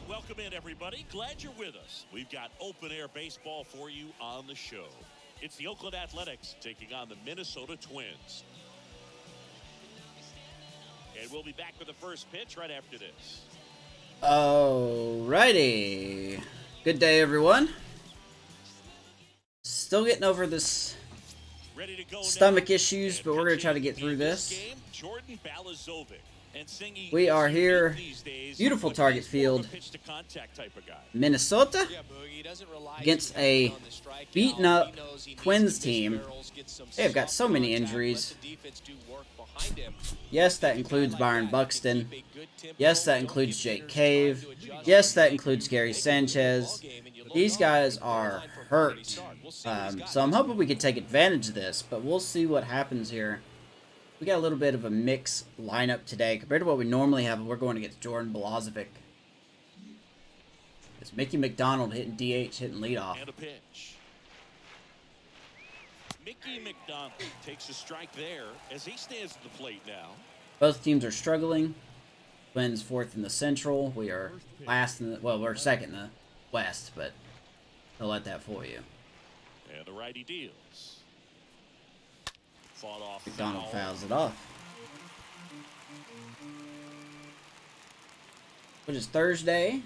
Welcome in, everybody. Glad you're with us. We've got open-air baseball for you on the show. It's the Oakland Athletics taking on the Minnesota Twins. And we'll be back with the first pitch right after this. Alrighty. Good day, everyone. Still getting over this stomach issues, but we're going to try to get through this. We are here, beautiful target field, Minnesota, against a beaten up Twins team. They've got so many injuries. Yes, that includes Byron Buxton. Yes, that includes Jake Cave. Yes, that includes Gary Sanchez. These guys are hurt. So I'm hoping we can take advantage of this, but we'll see what happens here. We got a little bit of a mixed lineup today compared to what we normally have. We're going against Jordan Balazovic. It's Mickey Mcdonald hitting DH, hitting leadoff. And a pitch. Mickey Mcdonald takes a strike there as he stands at the plate now. Both teams are struggling. Twins fourth in the Central. We are last in the, well, we're second in the West, but I'll let that fool you. And the righty deals. Fought off. McDonald fouls it off. Which is Thursday.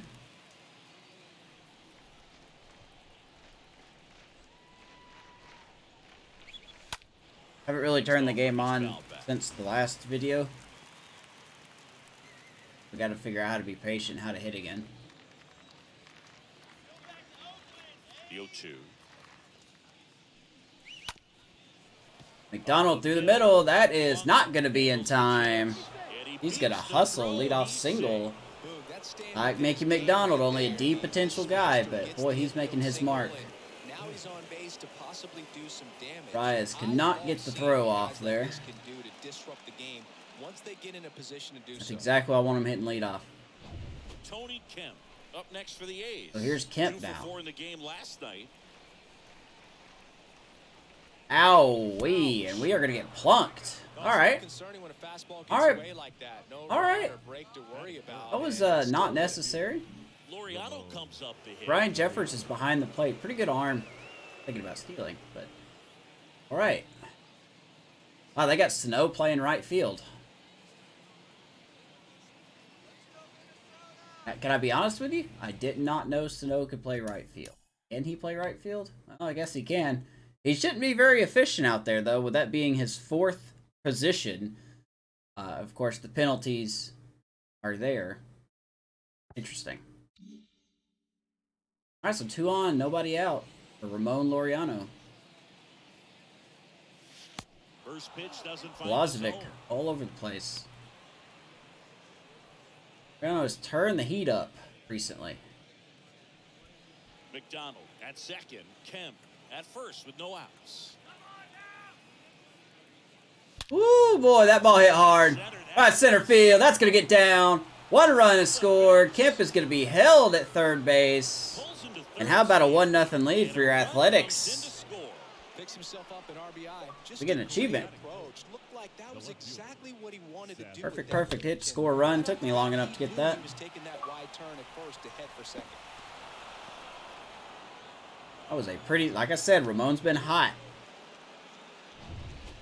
Haven't really turned the game on since the last video. We got to figure out how to be patient, how to hit again. The 0-2. McDonald through the middle. That is not going to be in time. He's going to hustle, lead off single. Like Mickey McDonald, only a D potential guy, but boy, he's making his mark. Reyes cannot get the throw off there. That's exactly why I want him hitting leadoff. Tony Kemp up next for the A's. So here's Kemp now. 2 for 4 in the game last night. Ow-wee, and we are going to get plunked. All right. All right. All right. That was not necessary. Lauriano comes up to hit. Brian Jefferson is behind the plate. Pretty good arm. Thinking about stealing, but all right. Wow, they got Sano playing right field. Can I be honest with you? I did not know Sano could play right field. Can he play right field? Well, I guess he can. He shouldn't be very efficient out there, though, with that being his 4th position. Of course, the penalties are there. Interesting. All right, so 2 on, nobody out for Ramon Lauriano. First pitch doesn't find Balazovic all over the place. Lauriano has turned the heat up recently. McDonald at second. Kemp at first with no outs. Ooh, boy, that ball hit hard. All right, center field. That's going to get down. 1 run is scored. Kemp is going to be held at third base. And how about a 1-0 lead for your Athletics? We get an achievement. Perfect hit, score a run. Took me long enough to get that. That was a pretty, like I said, Ramon's been hot.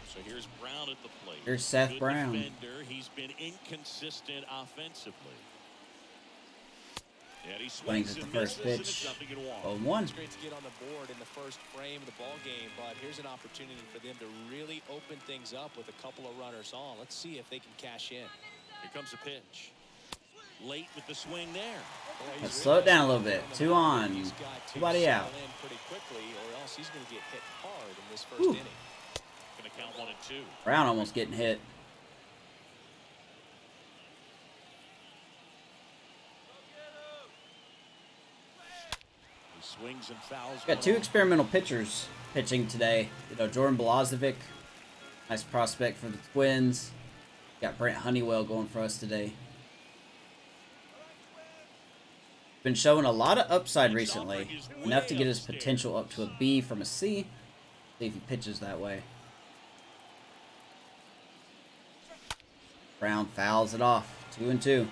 So here's Brown at the plate. Here's Seth Good Brown. Defender. He's been inconsistent offensively. And he Swings at the first pitch. 0-1. It's great to get on the board in the first frame of the ball game, but here's an opportunity for them to really open things up with a couple of runners on. Let's see if they can cash in. Here comes the pitch. Late with the swing there. Let's slow it down a little bit. 2 on. Nobody out. Pretty quickly, or else he's going to get hit hard in this first inning. Going to count 1 and 2. Brown almost getting hit. He swings and fouls. Got 2 experimental pitchers pitching today. You know, Jordan Balazovic, nice prospect for the Twins. Got Brent Honeywell going for us today. Been showing a lot of upside recently, enough to get his potential up to a B from a C. See if he pitches that way. Brown fouls it off. 2-2.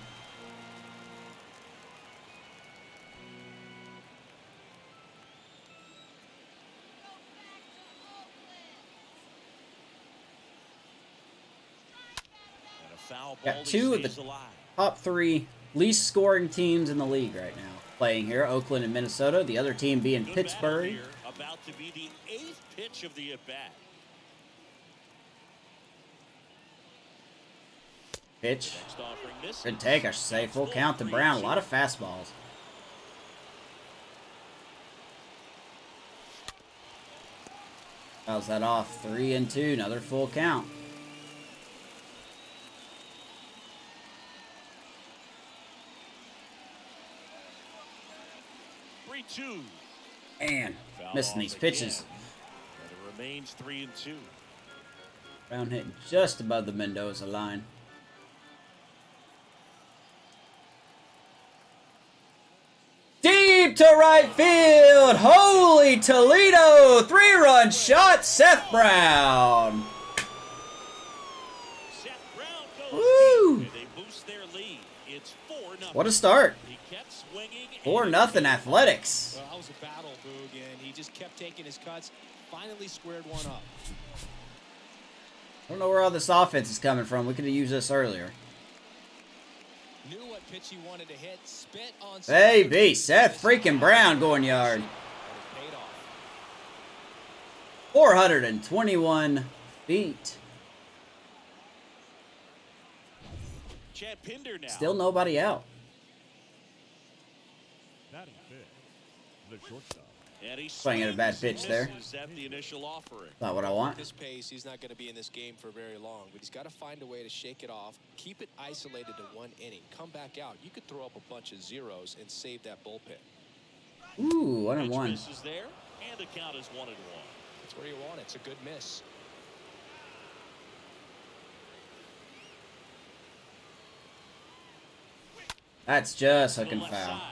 foul ball. Got two of the Stays alive. top 3 least scoring teams in the league right now playing here. Oakland and Minnesota. The other team being Good battle Pittsburgh. here, about to be the 8th pitch of the at-bat. Pitch. Next offering misses. Good take, I should say. Full count to Brown. A lot of fastballs. Fouls that off. 3-2. Another full count. Man, missing these pitches. And it remains 3-2. Brown hitting just above the Mendoza line. Deep to right field. Holy Toledo. 3-run shot. Seth Brown. Seth Brown goes Woo! deep, and they boost their lead. It's 4-0. What a start. He kept swinging. 4-0 Athletics. Well, that was a battle, Boog, and he just kept taking his cuts. Finally squared one up. I don't know where all this offense is coming from. We could have used this earlier. Knew what pitch he wanted to hit. Spit on. Baby, Seth freaking Brown going yard. And it paid off. 421 feet. Chad Pinder now. Still nobody out. Batting fifth, the shortstop. And he Swinging at a bad pitch there. misses at the initial offering. Not what I want. At this pace, he's not going to be in this game for very long, but he's got to find a way to shake it off, keep it isolated to one inning, come back out. You could throw up a bunch of zeros and save that bullpen. Ooh, Pitch 1-1. misses there, and the count is 1-1. That's where you want it. It's a good miss. That's just hooking Left foul. side,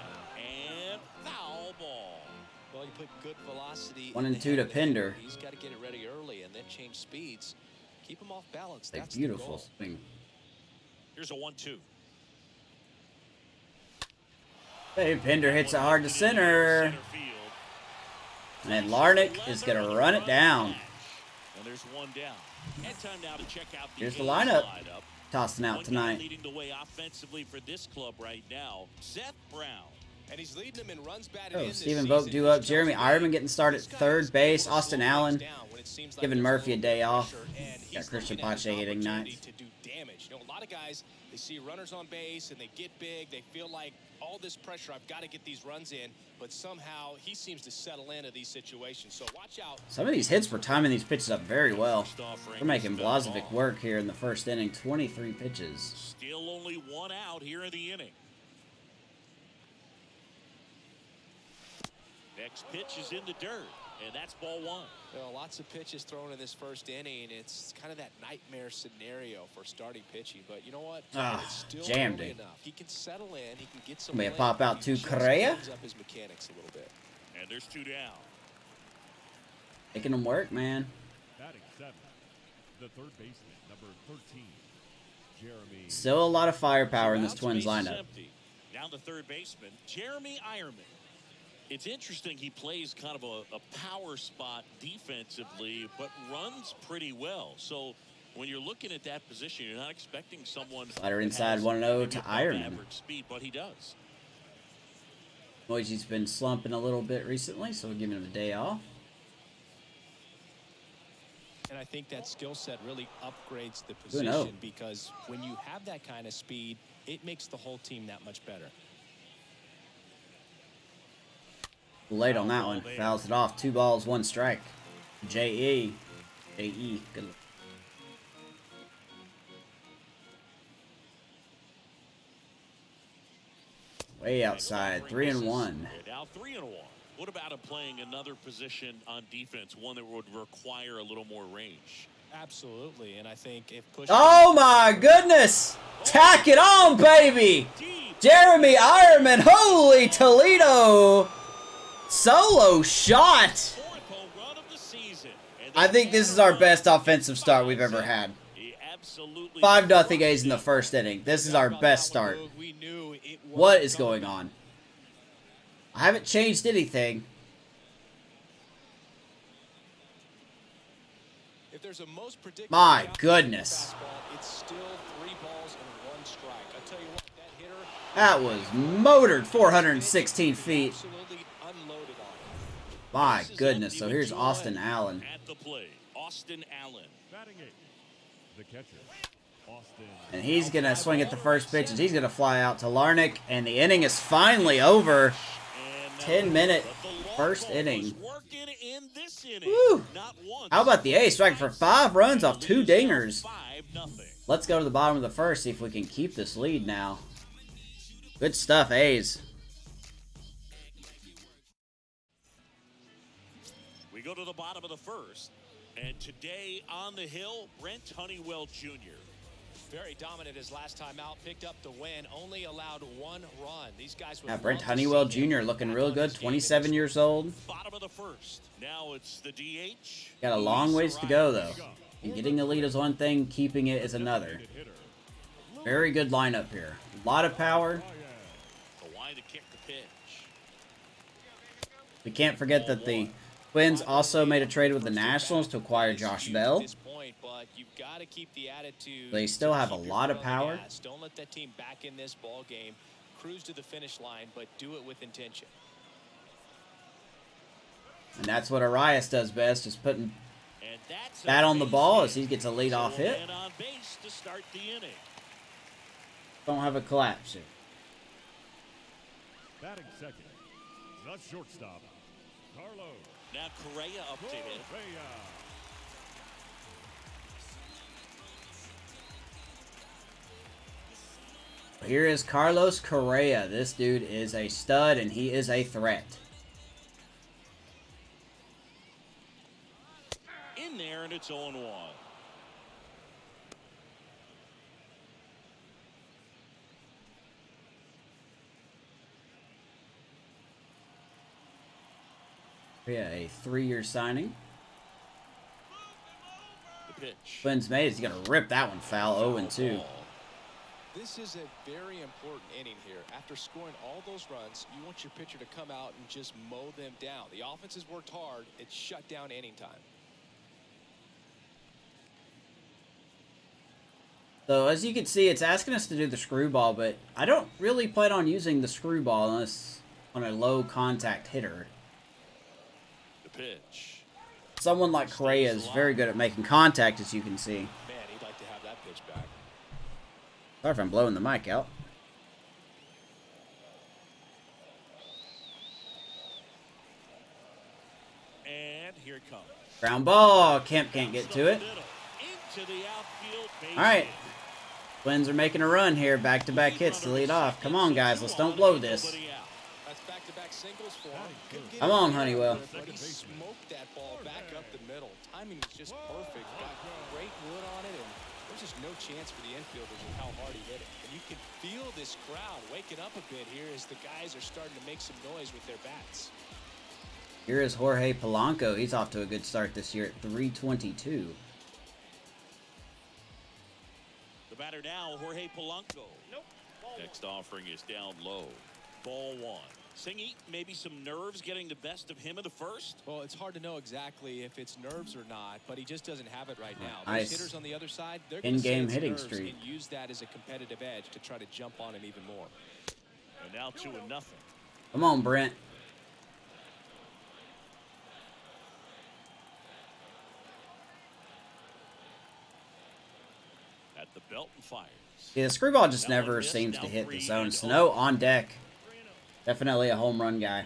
and foul ball. Well, you put good velocity. 1-2 to Pinder. He's got to get it ready early and then change speeds. Keep him off balance. A That's beautiful the goal. swing. Here's a 1-2. Hey, Pinder hits it hard to center. Center field. And Larnick is going to run it down. And there's one down. And time now to check out Here's the A's lineup. One Tossing out guy tonight. leading the way offensively for this club right now, Seth Brown. And he's leading them in runs batted Oh, in this Stephen Vogt season. due up. He's Jeremy comfortable. Ironman getting started This at guy third is base. able to Austin slow Allen things down when it seems like giving there's Murphy a little day bit of off. pressure, and he's Got Christian looking at Pache an hitting opportunity ninth. to do damage. You know, a lot of guys, they see runners on base and they get big. They feel like all this pressure, I've got to get these runs in. But somehow he seems to settle into these situations. So watch out. Some of these hits were timing these pitches up very well. First offering We're making is foul Blazovic ball. work here in the first inning. 23 pitches. Still only one out here in the inning. Next pitch is in the dirt, and that's ball one. Well, lots of pitches thrown in this first inning. It's kind of that nightmare scenario for starting pitching. But you know what? Ah, It's still jammed early it. enough. He can settle in. He can get some. May length, pop out he to just Correa. cleans up his mechanics a little bit. And there's two down. Making them work, man. Batting seventh, the third baseman, number 13, Jeremy. Still a lot of firepower in this Rounds Twins bases lineup. empty. Down the third baseman, Jeremy Ironman. It's interesting he plays kind of a power spot defensively, but runs pretty well. So when you're looking at that position, you're not expecting someone Slider that inside has 1-0 maybe to above Ironman. average speed, but he does. Boise's been slumping a little bit recently, so we're giving him a day off. And I think that skill set really upgrades the Who knows? position because when you have that kind of speed, it makes the whole team that much better. Late on that one. Fouls it off. 2 balls, 1 strike. J.E. J.E. Good. Way outside. 3-1. Now 3-1. What about him playing another position on defense, one that would require a little more range? Absolutely, and I think if push. Oh my goodness! Tack it on, baby! Jeremy Ironman, holy Toledo! Solo shot! Fourth home run of the season. And I think this is our best offensive start we've ever had. he absolutely 5-0 A's in the first inning. This is our best start. We knew it was What is going on? I haven't changed anything. If there's a most predictable My shot goodness. fastball, it's still 3 balls That was motored 416 feet. Absolutely unloaded on it. My goodness. So here's Austin Allen. At the plate, Austin Allen. Batting eighth, the catcher, Austin. And he's going to swing at the first pitch, and he's going to fly out to Larnick. And the inning is finally over. 10-minute first inning. Woo. How about the A's striking for 5 runs off 2 dingers? Let's go to the bottom of the first, see if we can keep this lead now. Good stuff, A's. We go to the bottom of the first. And today on the hill, Brent Honeywell Jr. Very dominant his last time out, picked up the win, only allowed 1 run. These guys would Brent Honeywell Jr. looking real good, 27 years old. Bottom of the first. Now it's the DH. Got a long ways to go, though. And getting the lead is one thing, keeping it is another. Very good lineup here. A lot of power. The line to kick the pitch. We can't forget that the Twins also made a trade with the Nationals to acquire Josh Bell. They still have a lot of power. Don't let that team back in this ball game. Cruise to the finish line, but do it with intention. And that's what Arias does best, is putting that on the ball as he gets a leadoff hit. Don't have a collapse here. Batting second, the shortstop, Carlos. Now Correa up to hit. Here is Carlos Correa. This dude is a stud, and he is a threat. In there, and it's 0-1. Yeah, a 3-year signing. The pitch. Twins made it. He's going to rip that one foul. 0-2. This is a very important inning here. After scoring all those runs, you want your pitcher to come out and just mow them down. The offense has worked hard. It's shut down inning time. So, as you can see, it's asking us to do the screwball, but I don't really plan on using the screwball unless on a low contact hitter. Pitch. Someone like Correa is very good at making contact, as you can see. Man, he'd like to have that pitch back. Sorry if I'm blowing the mic out. And here it comes. Ground ball. Kemp can't get to it. All right. Twins are making a run here. Back-to-back hits to lead off. Come on, guys. Let's don't blow this. Come on, Honeywell. But he smoked that ball back up the middle. Timing was just perfect. Got great wood on it, and there's just no chance for the infielders with how hard he hit it. And you can feel this crowd waking up a bit here as the guys are starting to make some noise with their bats. Here is Jorge Polanco. He's off to a good start this year at 322. The batter now, Jorge Polanco. Next offering is down low. Ball 1. Singy, maybe some nerves getting the best of him in the first? Well, it's hard to know exactly if it's nerves or not, but he just doesn't have it right now. Nice. Those hitters on the other side, they're going to in-game hitting streak. And use that as a competitive edge to try to jump on him even more. And now 2-0. Come on, Brent. At the belt and fires. Yeah, the screwball just never seems to hit the zone. Snow on deck. Definitely a home run guy.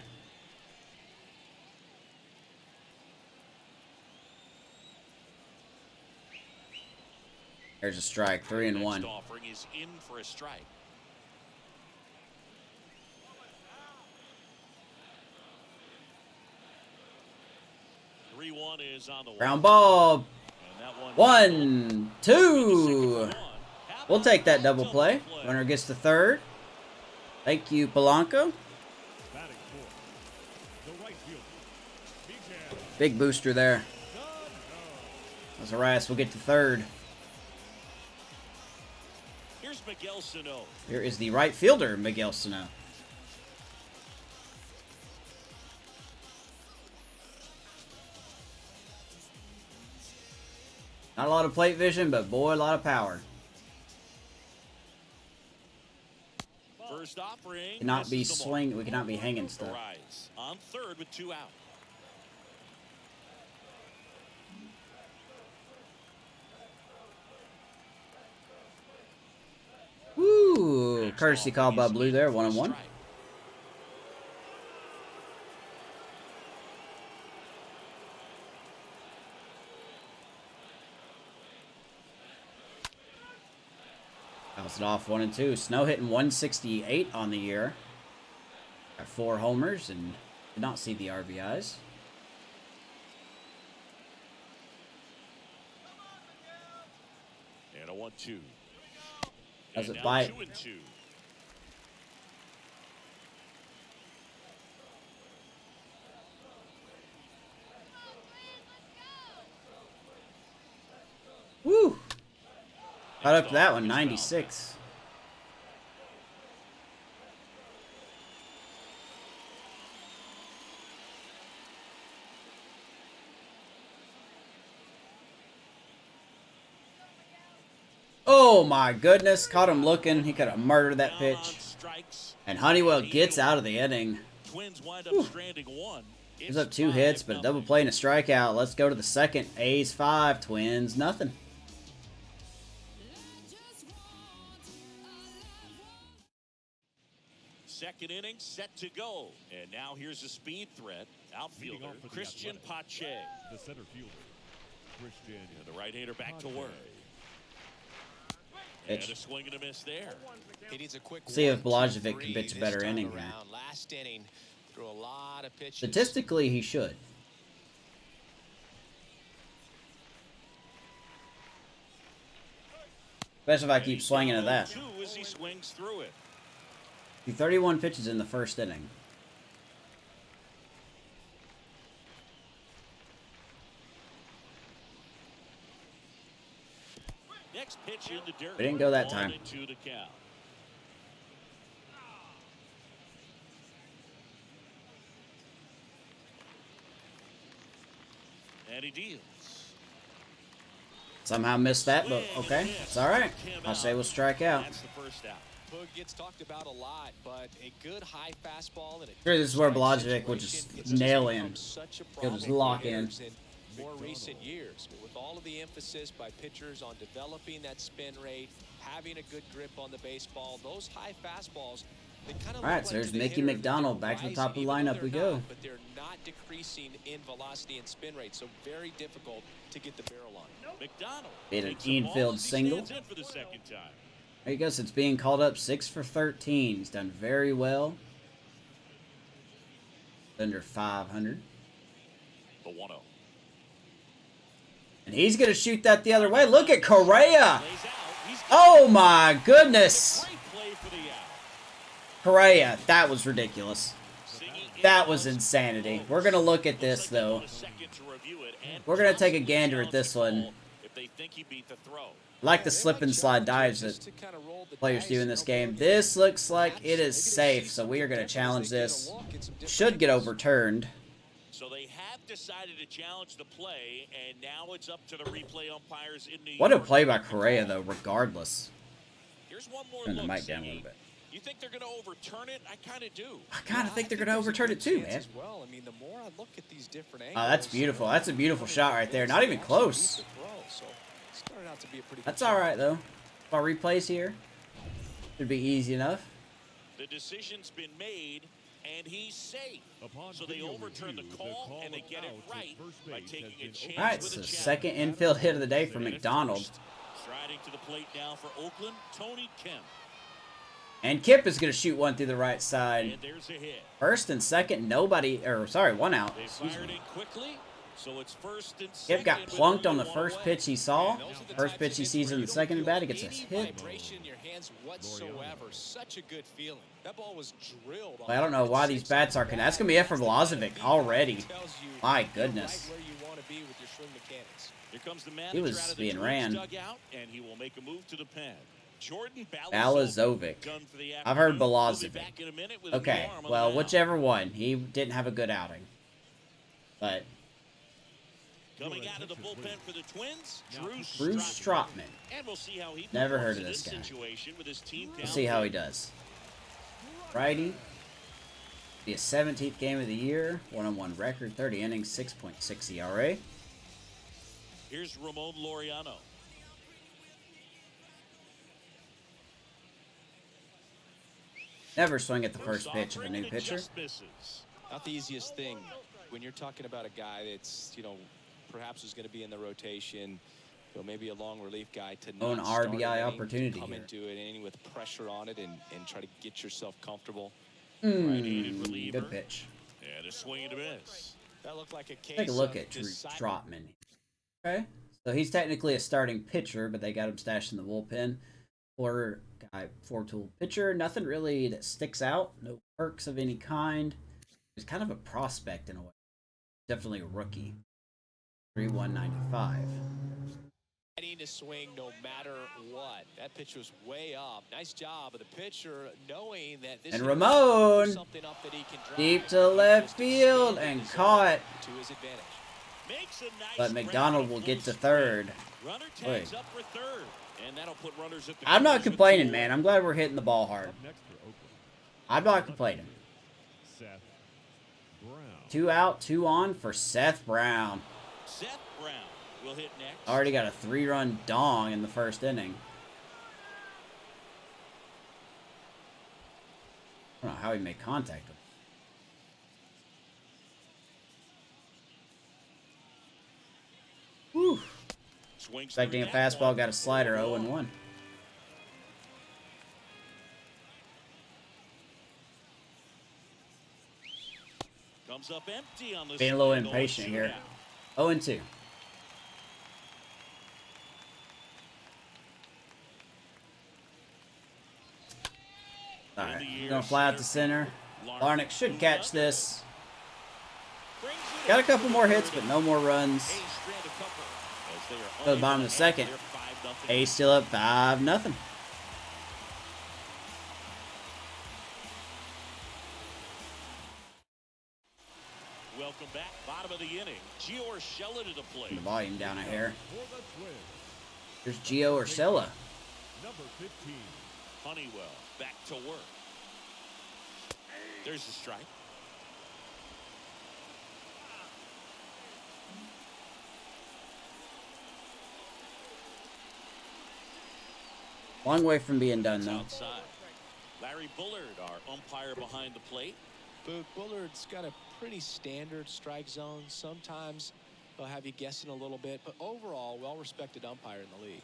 There's a strike. 3-1. Offering is in for a strike. Is on the ground ball. 1-2. We'll take that double play. Runner gets to third. Thank you, Polanco. Big booster there. As Arias will get to third. Here's Miguel Sano. Here is the right fielder, Miguel Sano. Not a lot of plate vision, but boy, a lot of power. First offering. Cannot be swing. We cannot be hanging stuff. Rise on third with 2 out. Ooh, courtesy call by Blue there, 1-1. Fouls it off 1-2. Snow hitting 168 on the year. Got 4 homers and did not see the RBIs. And a 1-2. Does it bite? 2-2. Woo! Got up to that one, 96. Oh my goodness, caught him looking. He could have murdered that pitch. And Honeywell gets out of the inning. Twins wind up stranding 1. Gives up 2 hits, but a double play and a strikeout. Let's go to the second. A's 5, Twins nothing. Second inning set to go. And now here's a speed threat. Outfielder Christian Pache. The center fielder, Christian. And the right-hander back to work. Pitch. And a swing and a miss there. He needs a quick See if 1, 2, Blažević 3 can pitch a this better time inning here. around. Last inning, threw a lot of pitches. Statistically, he should. Especially if I keep swinging at that. 2 as he swings through it. 31 pitches in the first inning. Next pitch in the dirt. We didn't go that time. 1-2 to count. And he deals. Somehow missed that, but okay. It's all right. I say we'll strike out. That's the first out. Pug gets talked about a lot, but a good high fastball and a Sure, this is where strike Blažević would situation, just it's just nail become in. such a He'll just problem lock for in. hitters more recent years. But with all of the emphasis by pitchers on developing that spin rate, having a good grip on the baseball, those high fastballs, they kind of All right, so there's Mickey McDonald back to the top of the lineup we go. But they're not decreasing in velocity and spin rate, so very difficult to get the barrel on. McDonald Made an takes the ball infield as he single. stands in for the second time. There you go. It's being called up 6 for 13. He's done very well. Under 500. The 1-0. And he's going to shoot that the other way. Look at Correa. Plays out. He's got Oh my goodness. great play for the out. Correa, that was ridiculous. Singing That was in insanity. We're going to look at this, Looks like they though. want a second to review it, and We're going to take a possibly gander at challenge this the one. call if they think he beat the throw. Like the slip and slide dives that players do in this game. This looks like it is safe, so we are going to challenge this. Should get overturned. So they have decided to challenge the play, and now it's up to the replay umpires in New York. What a play by Correa, though, regardless. Here's one more Turn the look, mic down a Siggy. little bit. You think they're going to overturn it? I kind of do. I kind of think they're going to overturn it, too, man. As well. I mean, the more I look at these different Oh, that's beautiful. That's a beautiful shot right there. Not even close. That's all right, though. If I replays here, it'd be easy enough. The decision's been made, and he's safe. Upon So they video overturn the review, call, and they of get it out at right first by base taking a has chance been All right, with so a second challenge. infield hit of the day for And at McDonald. first, striding to the plate now for Oakland, Tony Kemp. And Kip is going to shoot one through the right side. And there's a hit. First and second, nobody, or sorry, one out. They Excuse fired me. in quickly, so it's first and Kip second. got with plunked on only the one first away. pitch he saw. And those are the First types pitch of he hits sees where in you the don't second feel bat, he gets a any hit. vibration in your hands whatsoever. Such a good feeling. That ball was drilled. I don't know why these bats are. That's going to be it for Blažević already. My goodness. Right where you want to be with your swing mechanics. Here comes the manager He was out of the being Twins ran. dugout, and he will make a move to the pen. Jordan Balazovic. done for the I've heard afternoon. We'll be Balazovic. back in a minute with a Okay, new arm on well, the mound. whichever one. He didn't have a good outing. But Coming out of the bullpen for the Twins, Bruce Strotman. And we'll see how he Never performs heard of in this guy. situation with his team We'll see how he does. righty. Be a 17th game of the year. 1-on-1 record, 30 innings, 6.6 ERA. Here's Ramon Lauriano. Never swing at the first pitch of a new pitcher. Not the easiest thing when you're talking about a guy that's, you know, perhaps is going to be in the rotation, so maybe a long relief guy to not Own RBI opportunity come here. into an inning with pressure on it and try to get yourself comfortable. Good pitch. And a swing and a miss. That looked like a case. Take a look at Trotman. Okay, so he's technically a starting pitcher, but they got him stashed in the bullpen. Four-tool pitcher. Nothing really that sticks out. No perks of any kind. He's kind of a prospect in a way. Definitely a rookie. 3/195. Ready to swing no matter what. That pitch was way up. Nice job of the pitcher knowing that this and Ramon something up that he can drive. Deep to left field and caught. To his advantage. Makes a nice But Mcdonald will get to third. Runner tags up for third. And that'll put runners at the I'm not corners with complaining, two. man. I'm glad we're hitting the ball hard. Up next for Oakland, I'm not complaining. Seth Brown. 2 out, 2 on for Seth Brown. Seth Brown will hit next. Already got a 3-run dong in the first inning. I don't know how he made contact with him. Whew. Swings Expecting a through that fastball, one. got a slider, 0-1. Comes up empty on the Being a little swing, impatient 0-2 here. now. 0-2. Alright, he's gonna fly out to center. Larnick should catch this. Got a couple more hits, but no more runs. Go to the bottom of the second. A's still up 5-0. Welcome back, bottom of the inning. Gio Urshela to the plate. The volume down a hair. For the Twins, Here's Gio Urshela. number 15. Honeywell back to work. There's the strike. Long way from being done, It's though. outside. Larry Bullard, our umpire behind the plate. But Bullard's got a pretty standard strike zone. Sometimes they'll have you guessing a little bit, but overall, well-respected umpire in the league.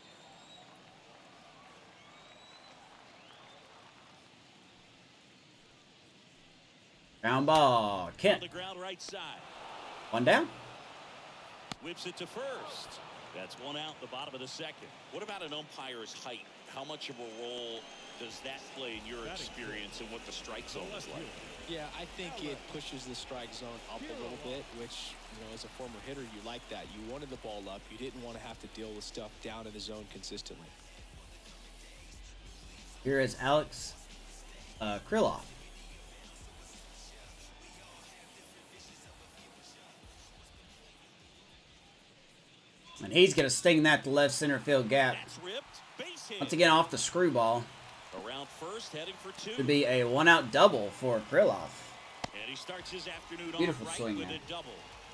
Ground ball. On Kent. the ground right side. 1 down. Whips it to first. That's 1 out, the bottom of the second. What about an umpire's height? How much of a role does that play in your experience and what the strike zone is like? Yeah, I think it pushes the strike zone up a little bit, which, you know, as a former hitter, you like that. You wanted the ball up. You didn't want to have to deal with stuff down in the zone consistently. Here is Alex Kirillo. And he's going to sting that to left center field gap. That's ripped. Base hit. Once again, off the screwball. Around first, heading for 2. To be a 1-out double for Kirillo. And he starts his afternoon Beautiful off right swing with there. a double.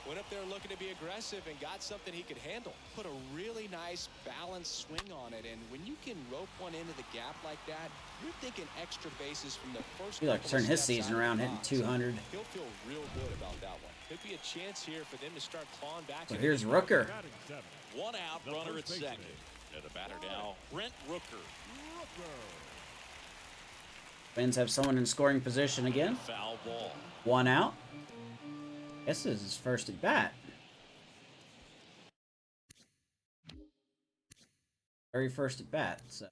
Went up there looking to be aggressive and got something he could handle. Put a really nice balanced swing on it. And when you can rope one into the gap like that, you're thinking extra bases from the first. He like to turn his season around, hitting 200. He'll feel real good about that one. Could be a chance here for them to start clawing back. So here's Rooker. Batting 7. 1 out, The runner at first baseman. second. And the batter now, Brent Rooker. Twins have someone in scoring position again. Foul ball. 1 out. Guess this is his first at bat. Very first at bat. So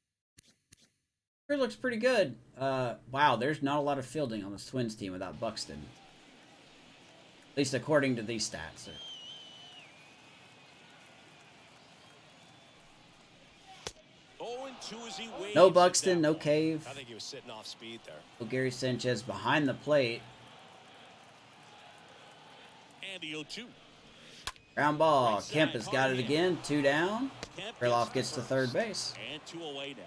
it looks pretty good. Wow, there's not a lot of fielding on this Twins team without Buxton. At least according to these stats. No Buxton, no Cave. I think he was sitting off speed there. Gary Sanchez behind the plate. Andy 0-2. Ground ball. Kemp has got it again. 2 down. Kemp Kirillo gets to third base. And 2 away now.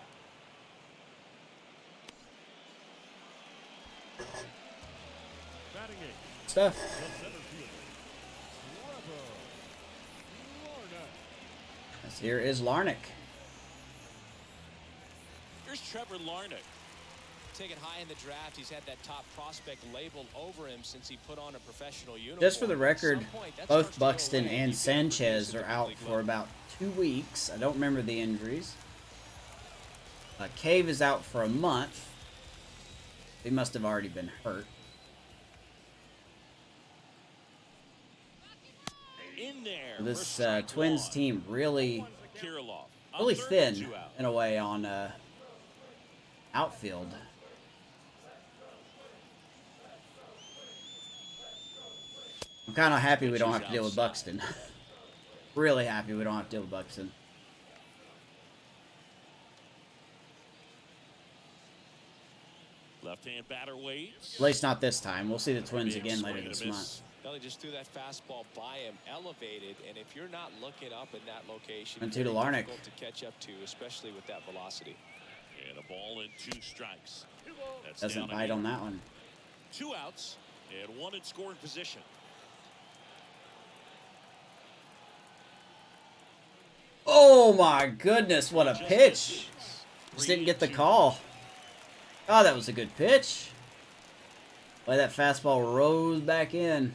Batting eight, Stuff. the center fielder, Trevor Larnach. This here is Larnach. Here's Trevor Larnach. Taken high in the draft, he's had that top prospect labeled over him since he put on a professional uniform. Just for the record, At some point, that both starts to go Buxton away. and You've got to produce Sanchez at are the out big for level. about 2 weeks. I don't remember the injuries. Cave is out for a month. He must have already been hurt. In there. This for strike Twins one. team really Kirillo. On really third, thin 2 out. in a way on outfield. I'm kind of happy we don't have to deal with Buxton. Really happy we don't have to deal with Buxton. Left-hand batter waits. At least not this time. We'll see the Twins again later this month. Well, he just threw that fastball by him, elevated, and if you're not looking up in that location, And 2 to very Larnach. difficult to catch up to, especially with that velocity. And a ball and 2 strikes. That's Doesn't down bite again. on that one. 2 outs and 1 in scoring position. Oh my goodness, what a pitch. Just didn't get the call. Oh, that was a good pitch. Boy, that fastball rose back in.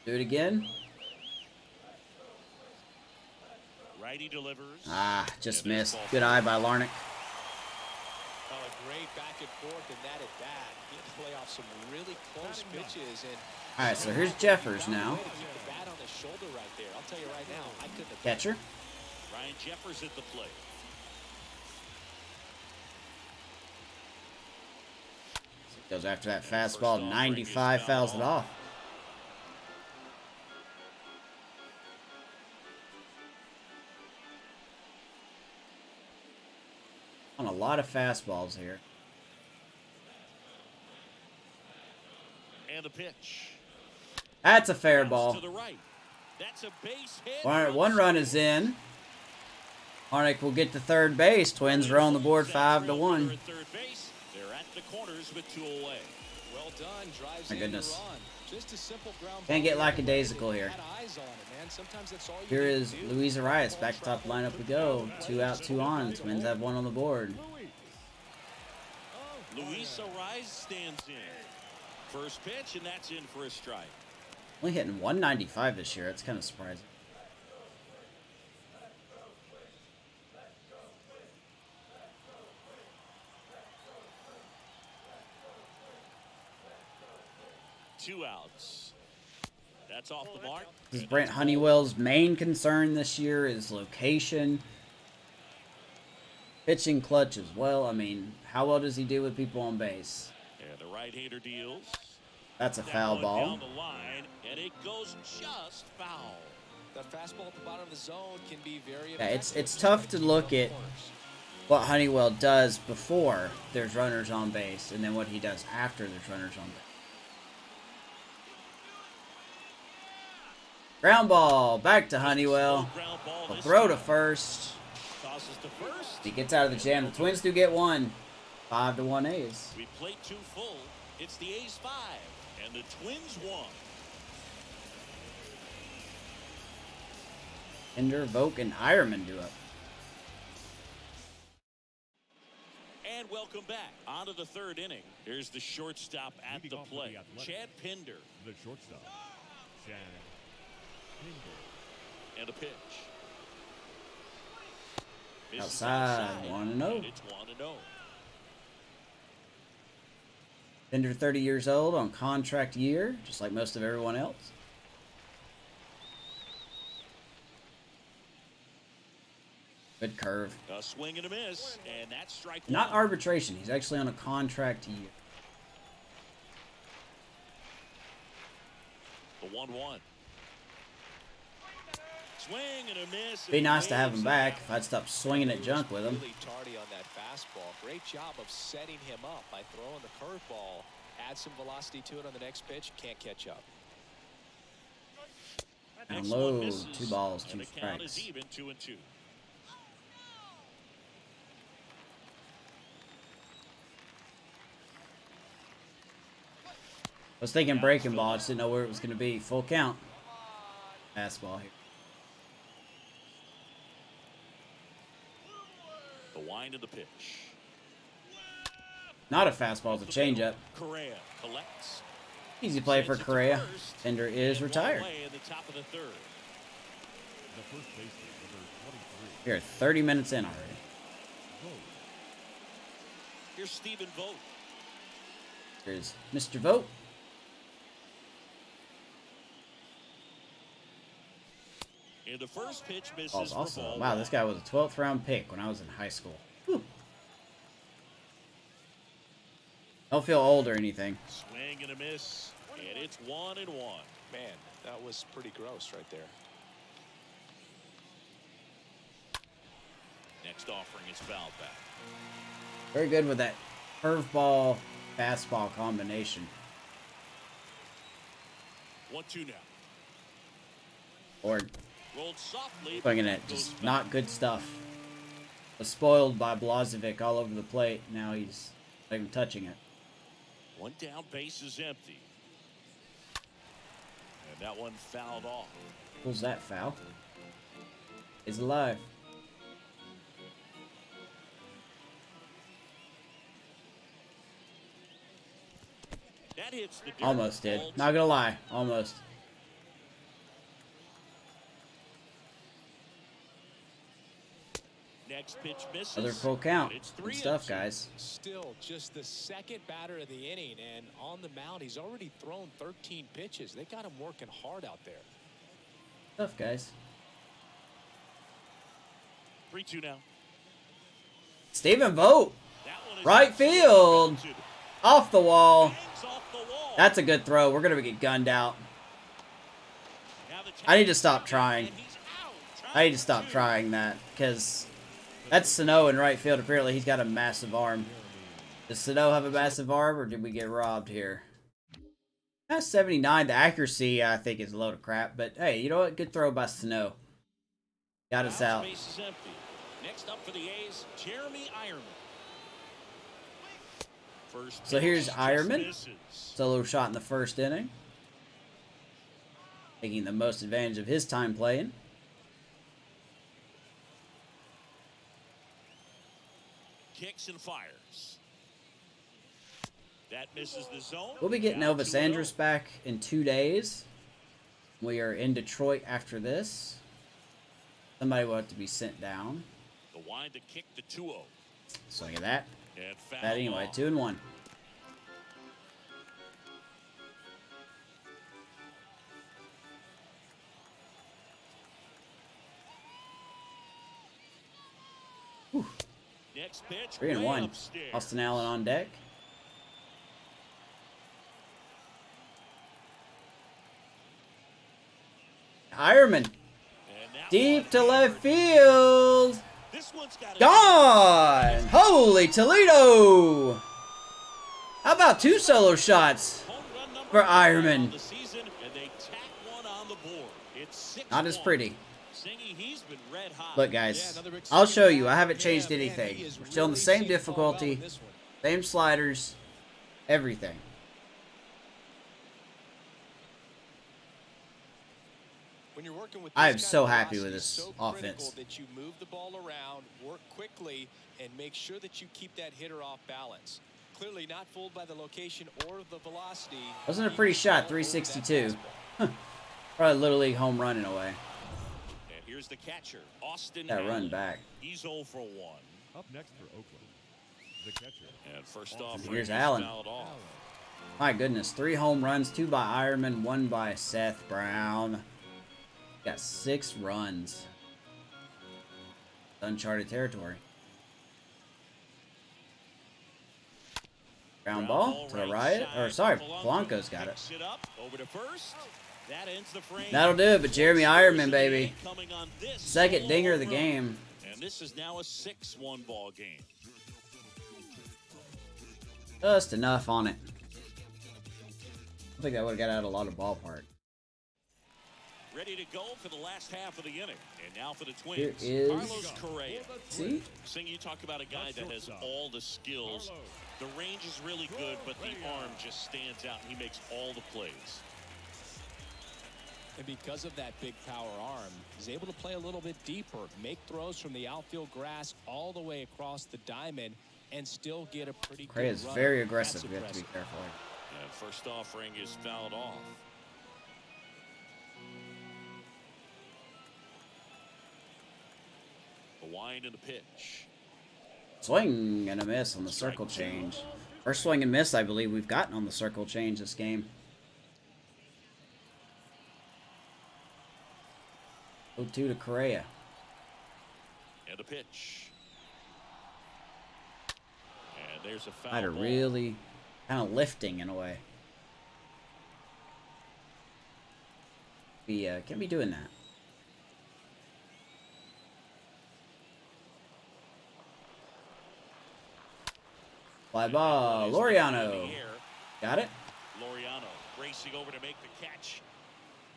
Do it again. Righty delivers. Ah, just And there's missed. ball Good eye by Larnach. Oh, a great back and forth in that at bat. He had to play off some really close pitches. And All right, so here's Jeffers found a now. way to keep the bat on his shoulder right there. I'll tell you right now, I couldn't have Catcher. Ryan Jefferson at the plate. Goes after that fastball. 95 fouls it off. On a lot of fastballs here. And the pitch. That's a fair Bounce ball. to the right. That's a base hit. All right, 1 run is in. Larnach will get to third base. Twins are on the board 5-1. At third base. They're at the corners with 2 away. Well done. Drives My in the goodness. run. Just a simple ground Can't ball. get lackadaisical here. Had eyes on it, man. Sometimes that's all you Here need is to do. Luis Arias. Back to top lineup we go. 2 out, 2 on. Twins have 1 on the board. Luis Arias stands in. First pitch, and that's in for a strike. Only hitting 195 this year. That's kind of surprising. Two outs. That's off the mark. This is Brent Honeywell's main concern this year is location. Pitching clutch as well. I mean, how well does he do with people on base? And the right-hander deals. That's a That foul one ball. down the line, and it goes just foul. That fastball at the bottom of the zone can be very Yeah, it's effective. tough to Keep look on at corners. what Honeywell does before there's runners on base and then what he does after there's runners on base. Ground ball. Back to Honeywell. Ground ball A this throw to time. first. Tosses to first. He gets out of the jam. The Twins do get 1. 5-1 A's. We played 2 full. It's the A's 5, and the Twins 1. Pinder, Vogt, and Ironman do up. And welcome back. On to the 3rd inning. Here's the shortstop at Leading the off for plate, the Athletics. Chad Pinder. The shortstop, Chad Pinder. And a pitch. This is Outside, 1-0. and it's 1-0. Pinder, 30 years old on contract year, just like most of everyone else. Good curve. A swing and a miss, and that's strike Not 1. arbitration. He's actually on a contract year. The 1-1. Swing and a miss. Be and nice to have him waves back it if I'd stop swinging at junk with him. Really tardy on that fastball. Great job of setting him up by throwing the curveball. Add some velocity to it on the next pitch. Can't catch up. Down Next low, one misses, 2 balls, and 2 the count is strikes. even, 2-2. was thinking breaking ball. I just didn't know where it was going to be. Full count. Fastball here. The wind of the pitch. Not a fastball, it's a changeup. Correa collects. Easy play for Correa. Pinder is retired. In the top of the third. The first baseman, number 23. We're 30 minutes in already. Here's Stephen Vogt. Here's Mr. Vogt. And the first pitch misses Ball's for also, ball wow, one. this guy was a 12th round pick when I was in high school. Whew. Don't feel old or anything. Swing and a miss, and it's 1-1. Man, that was pretty gross right there. Next offering is fouled back. Very good with that curveball, fastball combination. 1-2 now. Or Rolled softly. swinging at just not good stuff. Was spoiled by Blazovic all over the plate. Now he's not even touching it. One down, base is empty. And that one fouled off. Pulls that foul. Is alive. That hits the dirt. Almost did. Not gonna lie. Almost. Next pitch misses. Another full count. It's Good stuff, 3-2. guys. Still just the second batter of the inning, and on the mound, he's already thrown 13 pitches. They got him working hard out there. Stuff, guys. 3-2 now. Stephen Vogt. That one is Right field. Off the wall. Hangs off the wall. That's a good throw. We're going to get gunned out. Now the I need to stop trying. and he's out. I need to stop trying that because that's Sano in right field. Apparently, he's got a massive arm. Does Sano have a massive arm, or did we get robbed here? That's 79. The accuracy, I think, is a load of crap. But hey, you know what? Good throw by Sano. Got us out. Base is empty. Next up for the A's, Jeremy Ironman. First So pitch here's just Ironman. misses. Solo shot in the first inning. Taking the most advantage of his time playing. Kicks and fires. That misses the zone. We'll be getting Down Elvis 2-0. Andrus back in 2 days. We are in Detroit after this. Somebody will have to be sent down. The wind to kick the 2-0. Swing at that. And foul That anyway, off. 2-1. Next pitch, 3-1. way upstairs. Austin Allen on deck. Ironman. And that Deep one to left hammered. field. This one's got Gone! Holy Toledo! How about 2 solo shots Home run number for 5 Ironman? on the season, and they tack one on the board. It's 6-1. Not as pretty. Singy, he's been red hot. Look, guys, I'll show you. I haven't changed anything. We're still in the same difficulty, same sliders, everything. When you're working with I am this kind so of happy velocity, with this so offense. critical that you move the ball around, work quickly, and make sure that you keep that hitter off balance. Clearly not fooled by the location or the velocity. Wasn't a pretty shot, 362. Probably Little League home run in a way. And here's the catcher, Austin That run Allen. back. He's 0 for 1. Up next for Oakland, the catcher. And first off, Here's he's Allen. fouled off. My goodness, 3 home runs, 2 by Ironman, 1 by Seth Brown. Got 6 runs. Uncharted territory. Ground ball to the right. Or sorry, Polanco's got it. Picks it up, over to first. That ends the frame. That'll do it, but Jeremy Ironman, baby. Coming on this Second solo dinger of the run. game. And this is now a 6-1 ball game. Just enough on it. I think that would have got out a lot of ballpark. ready to go for the last half of the inning. And now for the Twins, Here is Carlos Correa. See? Sing, you talk about a guy that has all the skills. The range is really good, but the arm just stands out, and he makes all the plays. And because of that big power arm, he's able to play a little bit deeper, make throws from the outfield grass all the way across the diamond, and still get a pretty good run. Correa is very aggressive. We have to be careful. And first offering is fouled off. The wind and the pitch. Swing and a miss on the circle change. First swing and miss, I believe, we've gotten on the circle change this game. 0-2 to Correa. And the pitch. And there's a foul Slider ball. really kind of lifting in a way. We can't be doing that. Fly ball, Lauriano. Got it. Lauriano racing over to make the catch.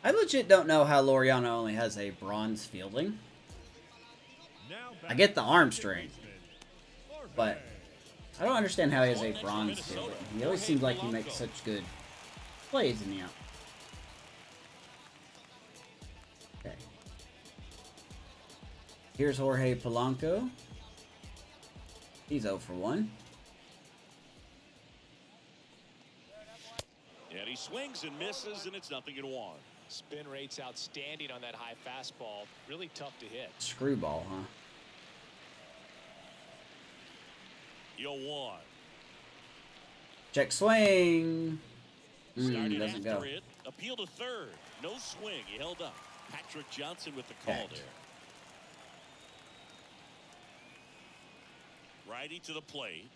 I legit don't know how Lauriano only has a bronze fielding. I get the arm strength, but I don't understand how he has a bronze fielding. He always seems like he makes such good plays in the out. Okay. Here's Jorge Polanco. He's 0 for 1. And he swings and misses, and it's 0-1. Spin rate's outstanding on that high fastball. Really tough to hit. Screwball, huh? 0-1. Check swing. Started Doesn't after go. it. Appeal to third. No swing. He held up. Patrick Johnson with the call Catch. there. Righty to the plate.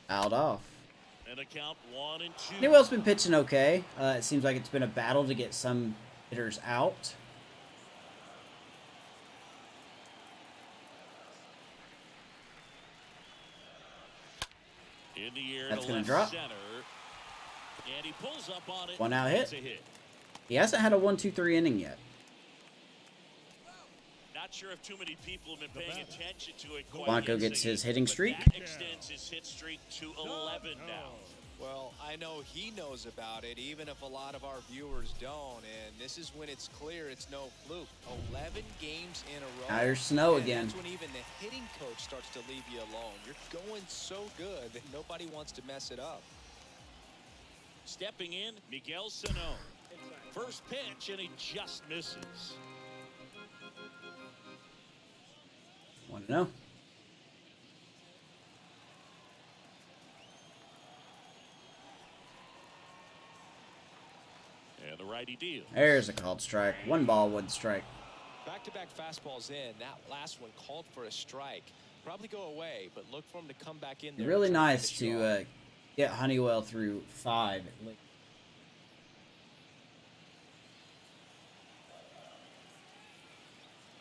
Fouled off. And a count 1-2. Honeywell's been pitching okay. It seems like it's been a battle to get some hitters out. In the air That's to gonna left drop. center. And he pulls up on it. 1 out It's hit. a hit. He hasn't had a 1-2-3 inning yet. Not sure if too many people have been paying attention to it. Quite Blanco yet, gets Ziggy, his hitting but streak. That extends his hit streak to 11 now. Well, I know he knows about it, even if a lot of our viewers don't. And this is when it's clear it's no fluke. 11 games in a row. Now there's Snow And again. That's when even the hitting coach starts to leave you alone. You're going so good that nobody wants to mess it up. Stepping in, Miguel Sano. First pitch, and he just misses. 1-0. And the righty deal. There's a called strike. 1 ball, 1 strike. Back-to-back fastballs in. That last one called for a strike. Probably go away, but look for him to come back in there. Really and try to nice finish it to off. get Honeywell through 5 at least.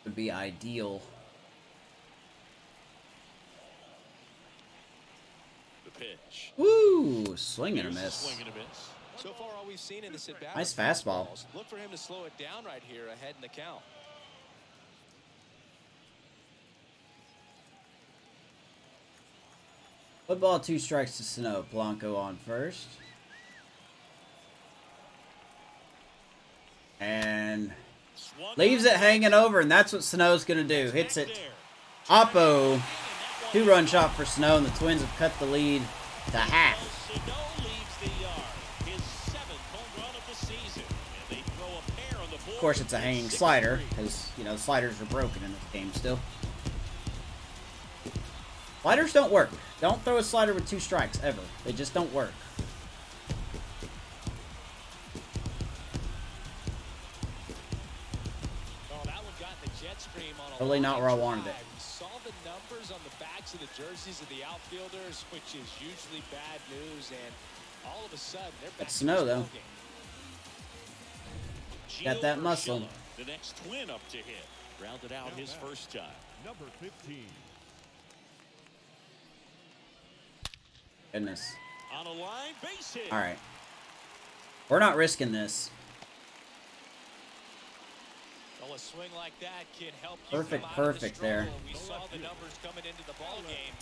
Would be ideal. The pitch. Woo! Swing and a Here's the miss. swing and a miss. So far, all we've seen in this at-bat. Nice is fastball. fastballs. Look for him to slow it down right here ahead in the count. Football, 2 strikes to Sano. Polanco on first. And Swung leaves on. it hanging over, and that's what Sano's going to do. Hits Back it. there. Oppo. 2-run shot for Sano, and the Twins have cut the lead to half. Sano leaves the yard. His 7th home run of the season. And they throw a pair on the board. Of course, it's a hanging 6-3. slider, because, you know, sliders are broken in this game still. Sliders don't work. Don't throw a slider with 2 strikes, ever. They just don't work. Oh, that one got the jet stream on a Totally not line where I wanted drive. it. We saw the numbers on the backs of the jerseys of the outfielders, which is usually bad news, and all of a sudden they're back It's in Snow, this though. ballgame. Got that Gio muscle. Urshela, the next twin up to hit. Rounded out his first time. Number 15. Goodness. On a line, base hit. All right. We're not risking this. Well, a swing like that can help you Perfect, come out of the perfect struggle. there. We saw the numbers coming into the ball game.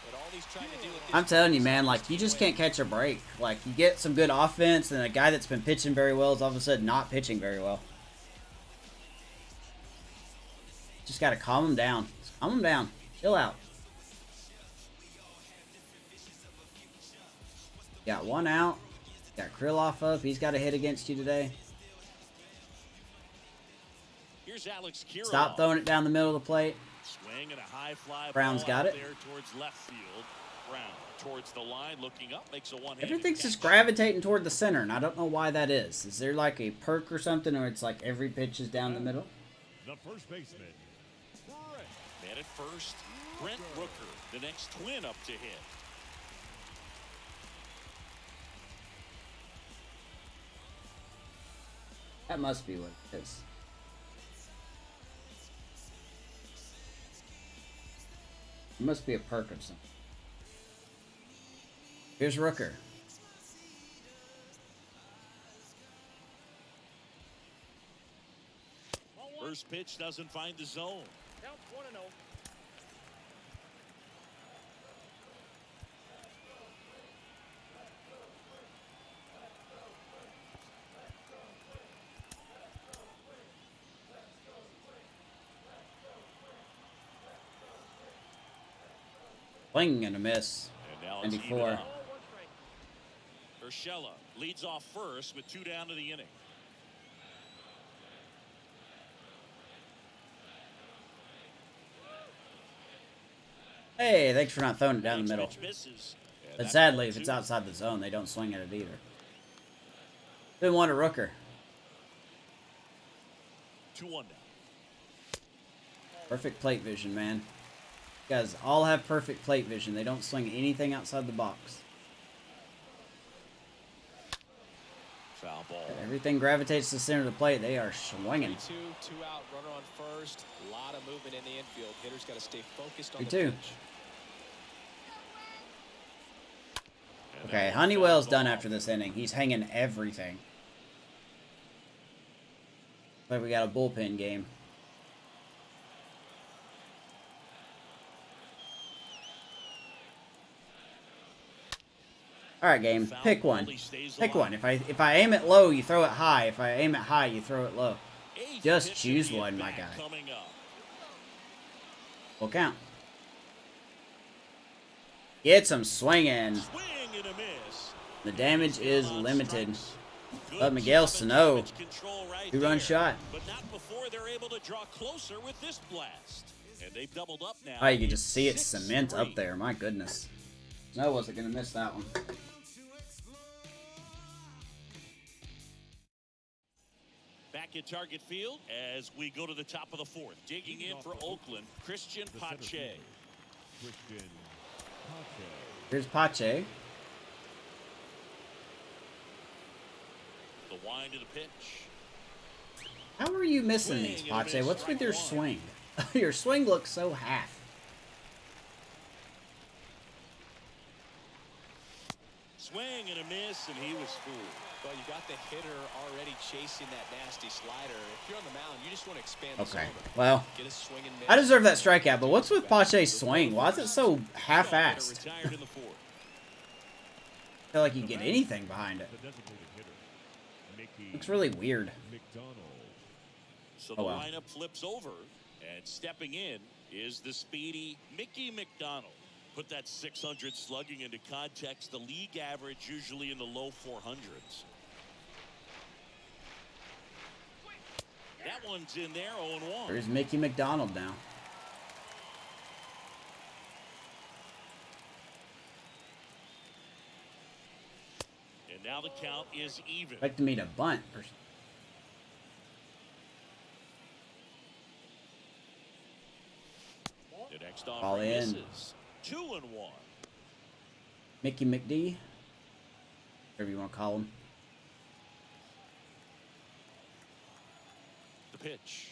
But all he's trying to do with this I'm telling you, man, like, you just can't catch a break. Like, you get some good offense, and a guy that's been pitching very well is all of a sudden not pitching very well. Just got to calm him down. Just calm him down. Chill out. Got one out. Got Kirillo up. He's got a hit against you today. Here's Alex Kirillo. Stop throwing it down the middle of the plate. Swing and a high fly. Brown's got it. There towards left field. Brown towards the line, looking up, makes a one-handed Everything's catch. just gravitating toward the center, and I don't know why that is. Is there like a perk or something, or it's like every pitch is down the middle? The first baseman, Brent. Man at first, Brent Rooker, the next twin up to hit. That must be what it is. It must be a perk of something. Here's Rooker. First pitch doesn't find the zone. Count 1-0. Swing and a miss. And now it's 94. even up. Urshela leads off first with 2 down to the inning. Hey, thanks for not throwing it down the middle. Next pitch misses. And But that's sadly, ball if it's 2. outside the zone, they don't swing at it either. Didn't want a Rooker. 2-1 now. Perfect plate vision, man. You guys all have perfect plate vision. They don't swing anything outside the box. Foul ball. Everything gravitates to the center of the plate. They are swinging. 2 out, runner on first. A lot of movement in the infield. Hitter's got to stay focused on the 3-2. pitch. And Okay, that Honeywell's fouled done off. after this inning. He's hanging everything. Like we got a bullpen game. All right, game. Foul Pick ball, one. he stays Pick alive. one. If I aim it low, you throw it high. If I aim it high, you throw it low. Eighth Just pitch choose of the one, my at-bat guy. coming up. Full count. Gets him swinging. Swing and a miss. The damage is On limited. strikes. Good Let Miguel job of Sano. damage control right 2-run there. shot. But not before they're able to draw closer with this blast. And they've doubled up now. Oh, you can just It's see it cement 6-3. up there. My goodness. No, wasn't going to miss that one. Back at Target Field as we go to the top of the 4th. Digging in for Oakland, Christian The center Pache. fielder, Christian Pache. Here's Pache. The wind of the pitch. How are you missing these, Swing and a Pache? miss, What's with your strike one. swing? Your swing looks so half. Swing and a miss, and he was fooled. Well, you got the hitter already chasing that nasty slider. If you're on the mound, you just want to expand the Okay, zone. well, Get a swing and miss. I deserve that strikeout, but what's with Pache's swing? Why is it so half-assed? Retired in the 4th. I feel like you get anything behind it. The designated hitter, Mickey Looks really weird. McDonald. So the Oh, wow. lineup flips over, and stepping in is the speedy Mickey McDonald. Put that 600 slugging into context. The league average usually in the low 400s. That one's in there, 0-1. There's Mickey McDonald now. And now the count is even. Expecting me to bunt. Or... The next Ball offering in. misses. 2-1. Mickey McD. Whatever you want to call him. The pitch.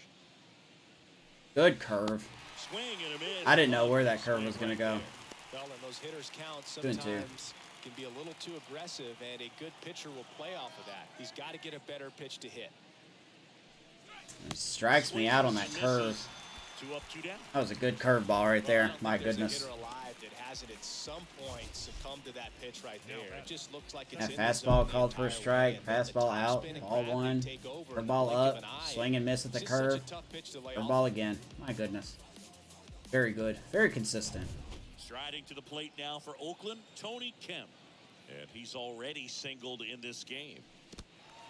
Good curve. Swing and a miss. I didn't know where that curve was Swing going to right go. there. Well, and those hitters count 2 and 2. sometimes can be a little too aggressive, and a good pitcher will play off of that. He's got to get a better pitch to hit. He strikes me out on that curve. 2 up, 2 down. That was a good curveball right there. My goodness. Hasn't at some point succumbed to that pitch right there. It just looks like it's That fastball called for a strike. Fastball out. Ball 1. Curveball up. Swing and miss at the curve. Curveball again. My goodness. Very good. Very consistent. Striding to the plate now for Oakland, Tony Kemp. And he's already singled in this game.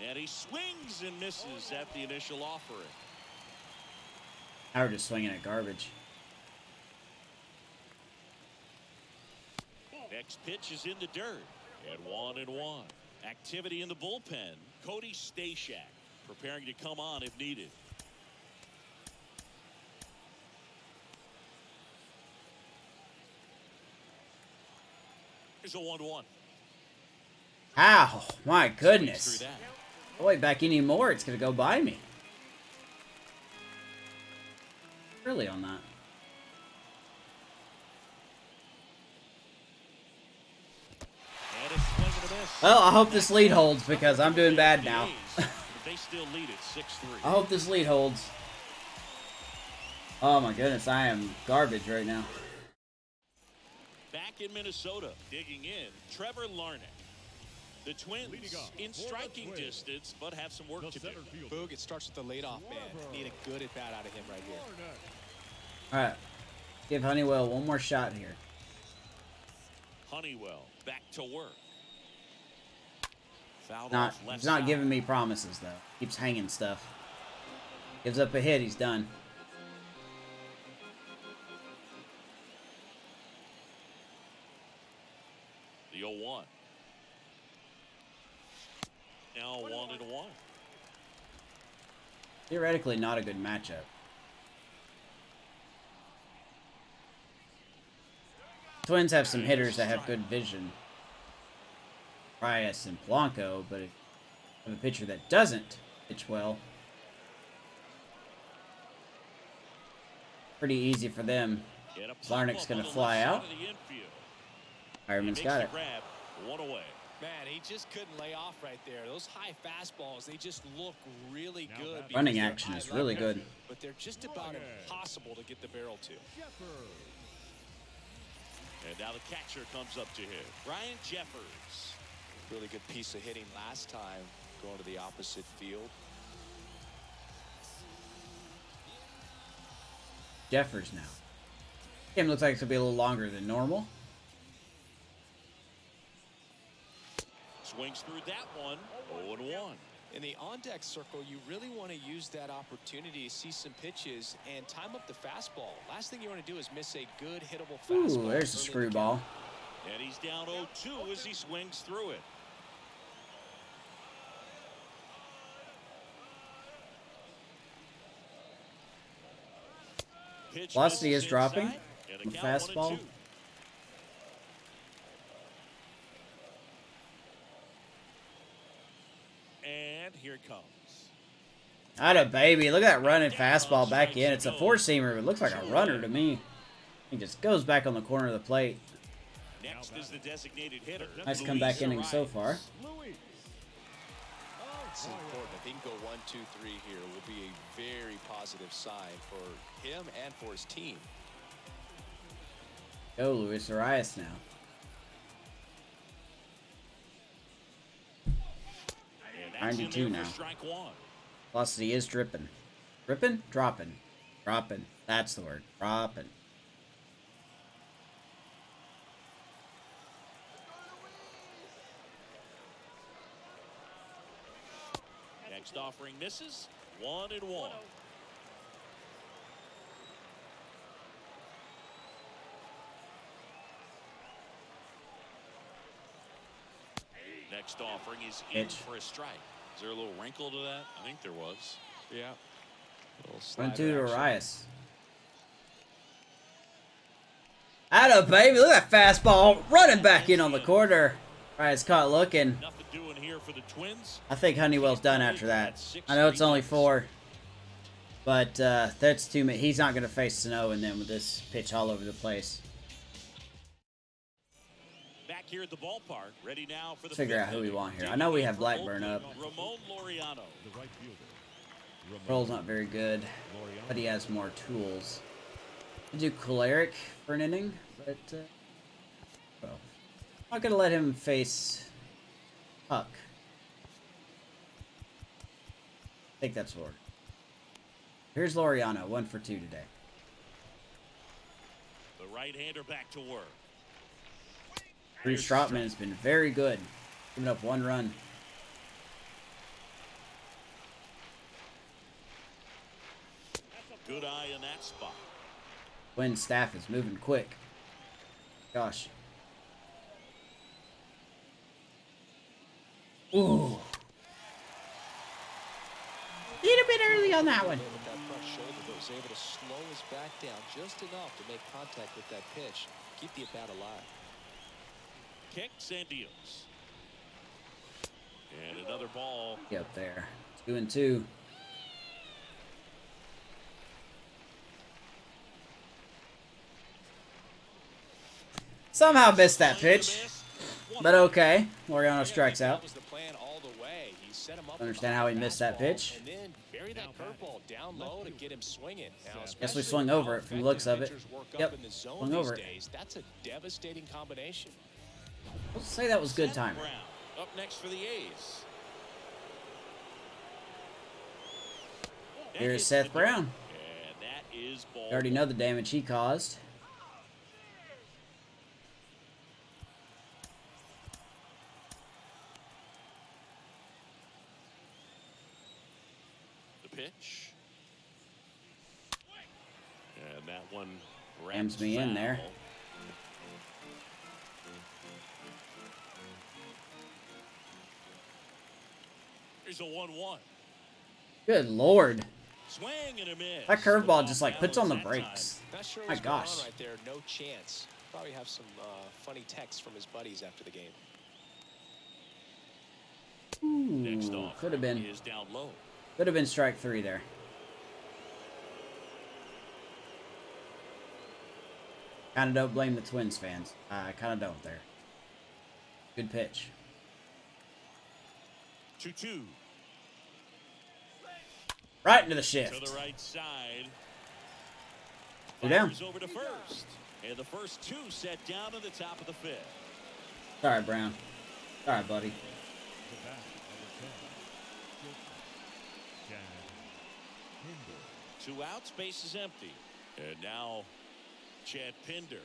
And he swings and misses at the initial offering. Now we're just swinging at garbage. Next pitch is in the dirt. And 1-1. Activity in the bullpen. Cody Stashak preparing to come on if needed. Here's a 1-1. Ow, my goodness. Oh, wait, back anymore. It's going to go by me. Really on that. Well, I hope this lead holds because I'm doing bad now. They still lead at 6-3. I hope this lead holds. Oh my goodness, I am garbage right now. Back in Minnesota, digging in, Trevor Larnach. The Twins in striking distance, but have some work to do. Boog, it starts with the leadoff man. Need a good at bat out of him right here. All right, give Honeywell one more shot here. Honeywell back to work. He's not giving me promises though. Keeps hanging stuff. Gives up a hit, he's done. The 0-1. Now 1-1. Theoretically, not a good matchup. Twins have some hitters that have good vision. Arias and Polanco, but if you have a pitcher that doesn't pitch well, pretty easy for them. Larnach's going to fly out. Ironman's got it. One away. Man, he just couldn't lay off right there. Those high fastballs, they just look really good. Running action is really good. But they're just about impossible to get the barrel to. And now the catcher comes up to him. Ryan Jeffers. Really good piece of hitting last time, going to the opposite field. Jeffers now. Game looks like it's going to be a little longer than normal. Swings through that one. 0-1. In the on-deck circle, you really want to use that opportunity to see some pitches and time up the fastball. Last thing you want to do is miss a good hittable fastball. Ooh, there's a screwball. And he's down 0-2 as he swings through it. Velocity is dropping. Fastball. And here it comes. Atta baby. Look at that running fastball back in. It's a four-seamer. It looks like a runner to me. He just goes back on the corner of the plate. Next is the designated hitter. Nice comeback inning so far. It's important. If he can go 1, 2, 3 here, it will be a very positive sign for him and for his team. Go, Luis Arias now. And 92 now. Velocity is dripping. Dripping? Dropping. Dropping. That's the word. Dropping. Next offering misses. 1-1. Next offering is in for a strike. Is there a little wrinkle to that? I think there was. Yeah. 1-2 to Arias. Atta baby, look at that fastball running back in on the corner. Arias caught looking. Nothing doing here for the Twins. I think Honeywell's done after that. I know it's only 4, but that's too many. He's not going to face Sano and then with this pitch all over the place. Back here at the ballpark, ready now for the Figure out who we want here. I know we have Blackburn up. Ramon Lauriano. The right fielder. Control's not very good, but he has more tools. I do choleric for an inning, but well, I'm not gonna let him face Huck. I think that's Lord. Here's Lauriano, 1 for 2 today. The right-hander back to work. Bruce Trotman has been very good, giving up 1 run. Good eye in that spot. Twin staff is moving quick. Gosh. Ooh. Need a bit early on that one. With that front shoulder, but was able to slow his back down just enough to make contact with that pitch, keep the at-bat alive. Kicks and deals. And another ball. Get up there. 2-2. Somehow missed that pitch, but okay. Lauriano strikes out. Understand how he missed that pitch. Guess we swung over it from the looks of it. Yep, swung over it. That's a devastating combination. Let's say that was good timing. Up next for the A's. Here's Seth Brown. And that is ball. You already know the damage he caused. The pitch. And that one Rams me in there. Here's a 1-1. Good Lord. Swing and a miss. That curveball just like puts on the brakes. Not sure My what's going on gosh. right there. No chance. Probably have some funny texts from his buddies after the game. Next Ooh, off could have been. is down low. Could have been strike 3 there. Kind of don't blame the Twins fans. I kind of don't there. Good pitch. 2-2. Right into the To shift. the right side. Two down. Fires over to first. And the first 2 set down at the top of the 5th. Sorry, Brown. Sorry, buddy. To bat, number 10, Pinder. 2 outs, base is empty. And now Chad Pinder.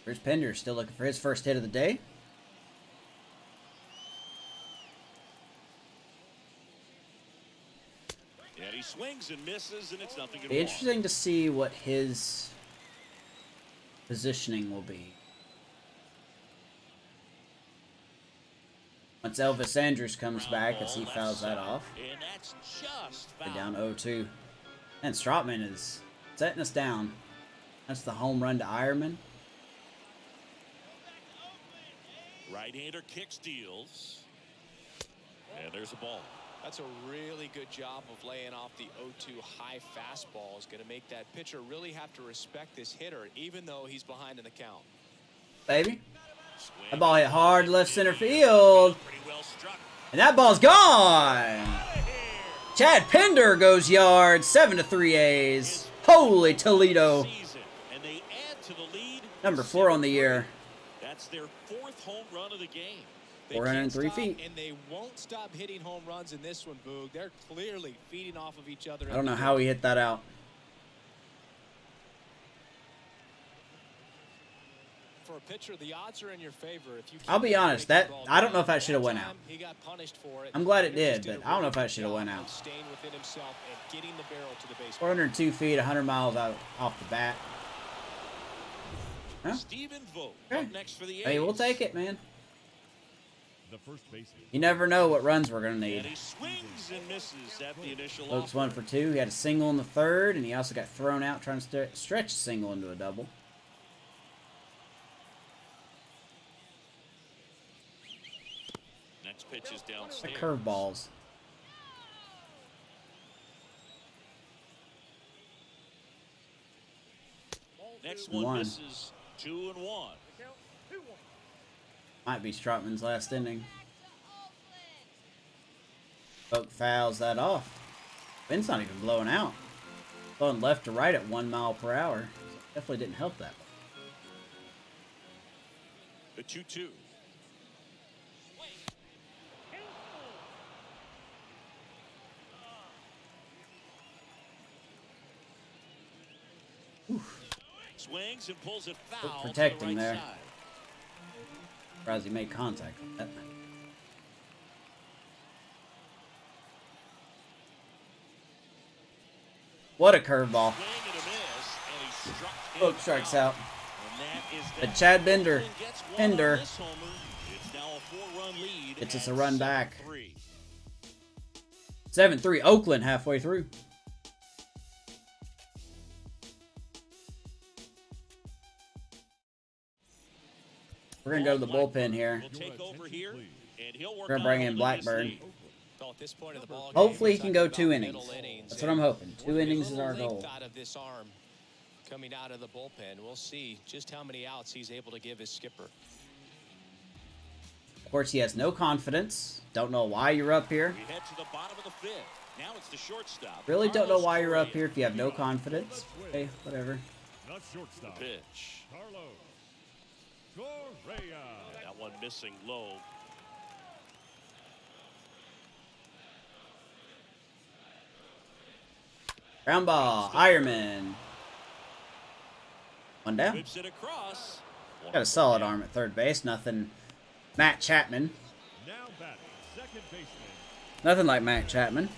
Here's Pinder still looking for his first hit of the day. And he swings and misses, and it's nothing at Be interesting to see what his positioning will be. Once Elvis Andrews comes back as he fouls that off. And that's just We're foul. down 0-2. And Strotman is setting us down. That's the home run to Ironman. Right-hander kicks, deals. And there's a ball. That's a really good job of laying off the 0-2 high fastball. Is going to make that pitcher really have to respect this hitter, even though he's behind in the count. Baby. That ball hit hard left center field. Pretty well struck. And that ball's gone. Chad Pinder goes yard. 7-3 A's. Holy Toledo. And they add to the lead. Number 4 on the year. That's their 4th home run of the game. They 403 can't stop, feet. and they won't stop hitting home runs in this one, Boog. They're clearly feeding off of each other. I don't know how he hit that out. For a pitcher, the odds are in your favor. If you I'll be honest, keep that the ball I don't know down. if that should have That went time, out. He got punished for it. I'm glad it Hitter just did, but a I don't know really if that should have good went job out. of Staying within himself and getting the barrel to the base. 402 feet, 100 miles out off the bat. Huh? Stephen Vogt Okay. up next for the A's. Hey, we'll take it, man. The first baseman. You never know what runs we're going to And need. he swings and misses at the initial Votes offer. 1 for 2. He had a single in the 3rd, and he also got thrown out trying to stretch a single into a double. Next pitch is The downstairs. curveballs. Next one One. misses. 2-1. Might be Strotman's last inning. Vogt fouls that off. Wind's not even blowing out. Blowing left to right at 1 mile per hour. Definitely didn't help that. The 2-2. Swings and pulls it foul. Protecting to the right there. side. Surprised he made contact with that. What a curveball. Swing and a miss, and he struck him Book strikes out. And that is But that. Chad Pinder. Oakland gets one on Pinder. this homer. It's now a 4-run lead. Gets us at a run back. 7-3. 7-3. Oakland halfway through. We're going to go to the bullpen here. We'll take over here, and he'll work We're going to bring on in holding this Blackburn. lead. Well, at this point in the ball game, Hopefully he we're can go talking 2 about innings. middle innings, That's what I'm hoping. 2 and innings is our little goal. length out of this arm coming out of the bullpen. We'll see just how many outs he's able to give his skipper. Of course, he has no confidence. Don't know why you're up here. We head to the bottom of the 5th. Now it's the shortstop. Really don't know Carlos why you're up Correa. here if you have no confidence. Okay, whatever. Not shortstop. Pitch. Carlos Correa. That one missing low. Ground ball. Ironman. One down. Whips it across. Got a solid arm at third base. Nothing Matt Chapman. Now batting, second baseman. Nothing like Matt Chapman.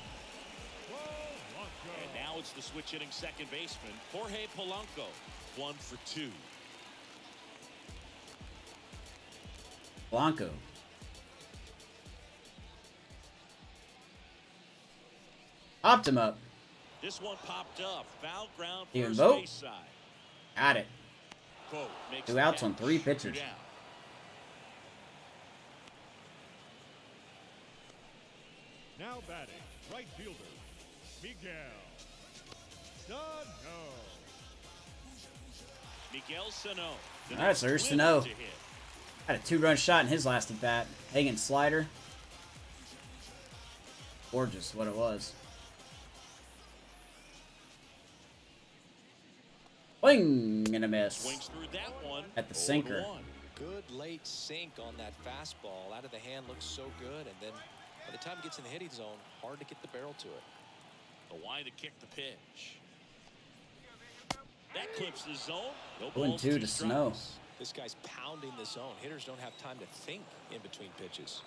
And now it's the switch hitting second baseman, Jorge Polanco. 1 for 2. Blanco. Popped him up. This one popped up. Foul ground Even first vote? base side. Got it. Vogt makes 2 the outs on catch. 3 Two pitchers. down. Now batting, right fielder, Miguel Sano. Miguel Sano. All right, so here's Sano. Had a 2-run shot in his last at bat. Hanging slider. Gorgeous, what it was. Swing and a miss. Swings through that one. At the 0-1. sinker. Good late sink on that fastball. Out of the hand looks so good, and then by the time it gets in the hitting zone, hard to get the barrel to it. The wide to kick the pitch. That clips the zone. No 0-2 balls, to 2 Sano. strikes. This guy's pounding the zone. Hitters don't have time to think in between pitches.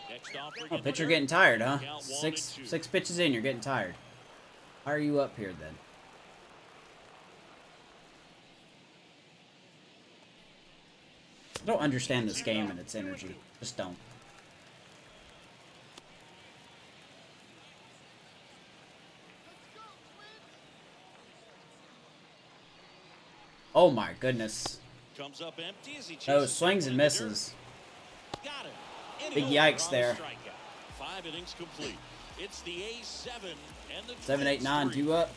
Next offering Oh, in pitcher here. getting tired, huh? Count 1 Six and 2. 6 pitches in, you're getting tired. Why are you up here then? I don't understand this game and its energy. Just don't. Oh my goodness. Comes up empty as he Those chases swings and one in the dirt. misses. Got him. And Big over yikes on there. the strikeout. 5 innings complete. It's the A7 and the 7, 8, 9, Twins 3. 2 up.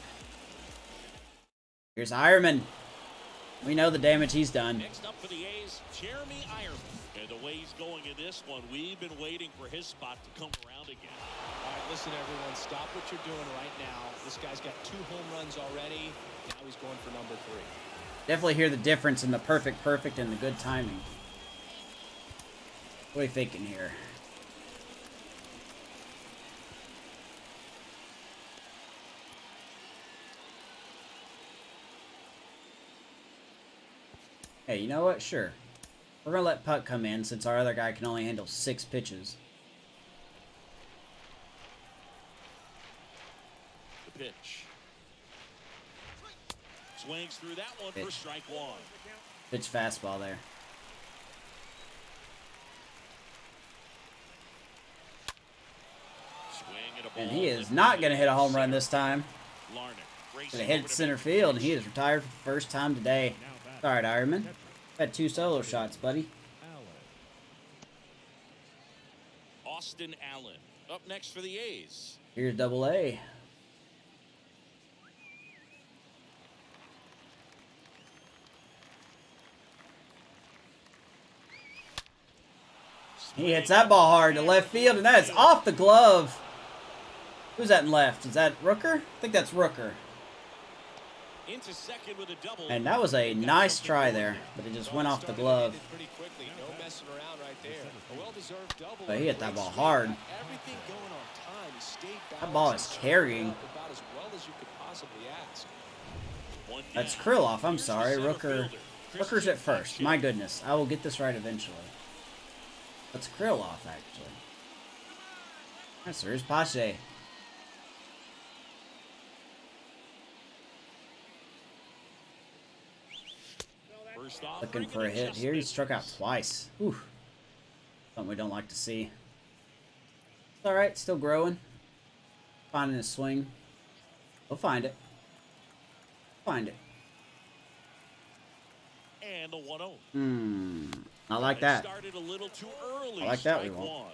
Here's Ironman. We know the damage he's done. Next up for the A's, Jeremy Ironman. And the way he's going in this one, we've been waiting for his spot to come around again. All right, listen, everyone, stop what you're doing right now. This guy's got 2 home runs already. Now he's going for number 3. Definitely hear the difference in the perfect, and the good timing. What are you thinking here? Hey, you know what? Sure. We're going to let Puck come in since our other guy can only handle 6 pitches. The pitch. Swings through that one for Pitch. strike 1. Pitch fastball there. Swing and a ball. And he is not going to hit a home run this time. Larnach racing Going to hit over it to center field, and he is retired for the first time today. All right, Ironman. Had 2 solo shots, buddy. Austin Allen up next for the A's. Here's Double A. He hits that ball hard to left field, and that is off the glove. Who's that in left? Is that Rooker? I think that's Rooker. Into second with a double. And that was a nice try there, but it just went off the glove. But he hit that ball hard. That ball is carrying. That's Kirillo. I'm sorry, Rooker. Rooker's at first. My goodness, I will get this right eventually. That's Kirillo, actually. Yes, there's Pache. Looking for a hit here. He struck out twice. Whew. Something we don't like to see. It's alright, still growing. Finding his swing. We'll find it. Find it. And a 1-0. I like that. Started a little too early. I like that. We won't.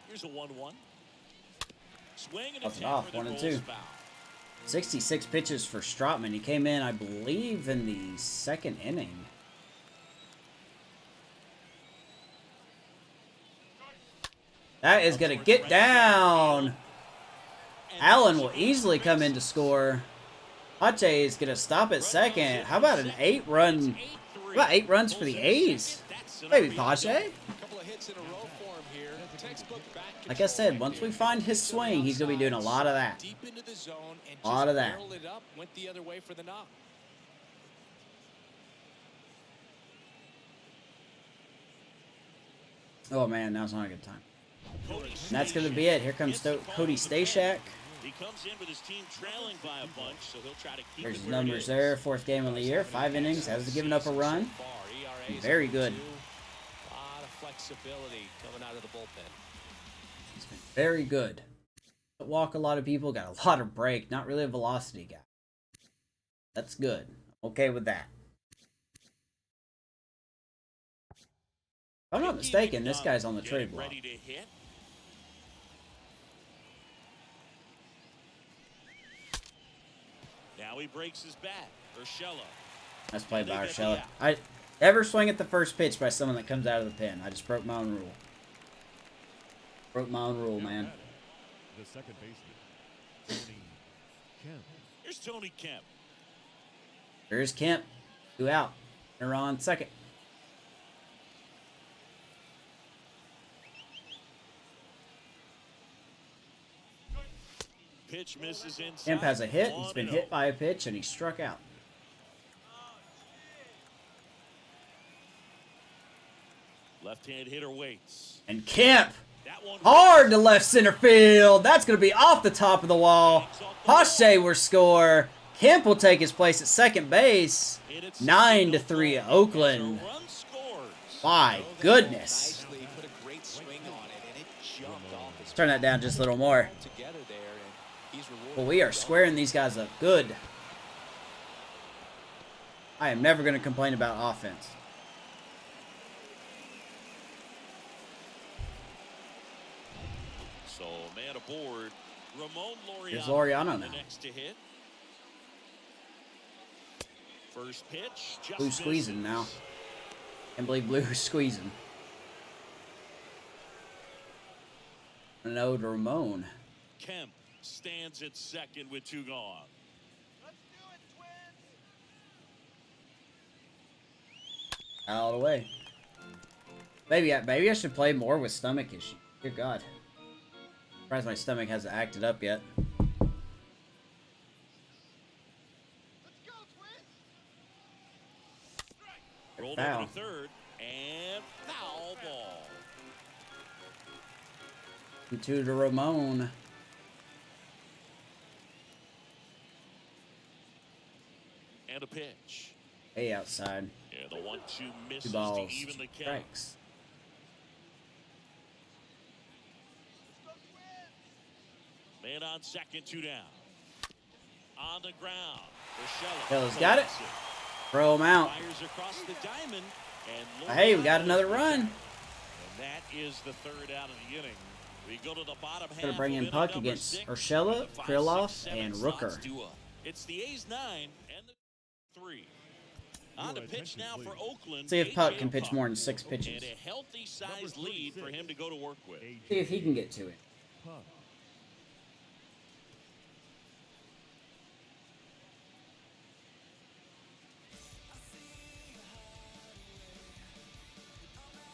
Here's a 1-1. Swing and That's it off. 1 and 2. 66 pitches for Stroutman. He came in, I believe, in the second inning. That is going to get down. Allen will easily come in to score. Pache is going to stop at second. How about an 8-run? How about 8 runs for the A's? Maybe Pache. Like I said, once we find his swing, he's going to be doing a lot of that. A lot of that. Oh man, now's not a good time. And that's going to be it. Here comes Cody Stashak. He comes in with his team trailing by a bunch, so he'll try to keep There's his numbers there. 4th game of the year. 5 innings. Hasn't given up a run. Very good. A lot of flexibility coming out of the bullpen. He's been very good. Walk a lot of people. Got a lot of break. Not really a velocity guy. That's good. Okay with that. If I'm not mistaken, this guy's on the trade block. Now he breaks his bat. Urshela. That's played by Urshela. I ever swing at the first pitch by someone that comes out of the pen. I just broke my own rule. Broke my own rule, man. The second baseman, Tony Kemp. Here's Tony Kemp. There's Kemp. 2 out. They're on second. Pitch misses inside. Kemp has a hit. He's been hit by a pitch, and he struck out. Left-hand hitter waits. And Kemp, hard to left center field. That's going to be off the top of the wall. Pache will score. Kemp will take his place at second base. 9-3 Oakland. My goodness. Let's turn that down just a little more. Well, we are squaring these guys up good. I am never going to complain about offense. So, man aboard. Ramon Lauriano. Here's Lauriano now. Next to hit. First pitch. Blue squeezing now. Can't believe Blue is squeezing. An ode to Ramon. Kemp stands at second with 2 gone. Let's do it, Twins! Out of the way. Maybe I should play more with stomach issues. Dear God. Surprised my stomach hasn't acted up yet. Let's go, Twins! Rolled Foul. over to third and foul ball. 2 to Ramon. And a pitch. Hey, outside. Yeah, the 1-2 misses 2 balls. to even the count. Strikes. Man on second, 2 down. On the ground. Hill's got it. Throw him out. Fires across the diamond, and Hey, we got another run. And that is the 3rd out of the inning. We go to the bottom half. Gonna bring in of Puck inning number against 6. Urshela, 5, Kirillo, 6, 7 and slots Rooker. to, it's the A's 9 and the 3. On the pitch now for Oakland. See if Puck A.J. can pitch Puck. more than 6 pitches. And a healthy size lead for him to go to work with. See if he can get to it. Puck.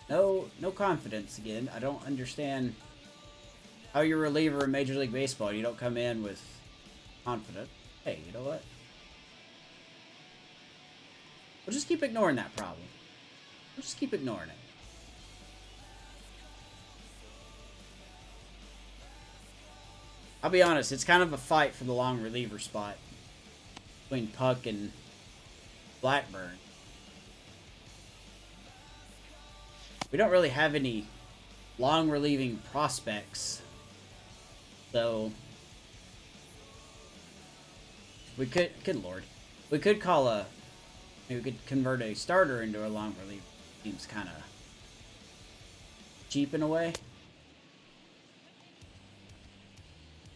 No confidence again. I don't understand how you're a reliever in Major League Baseball. You don't come in with confidence. Hey, you know what? We'll just keep ignoring that problem. We'll just keep ignoring it. I'll be honest, it's kind of a fight for the long reliever spot between Puck and Blackburn. We don't really have any long relieving prospects, so we could, good lord, we could call a, maybe we could convert a starter into a long reliever. Seems kind of cheap in a way,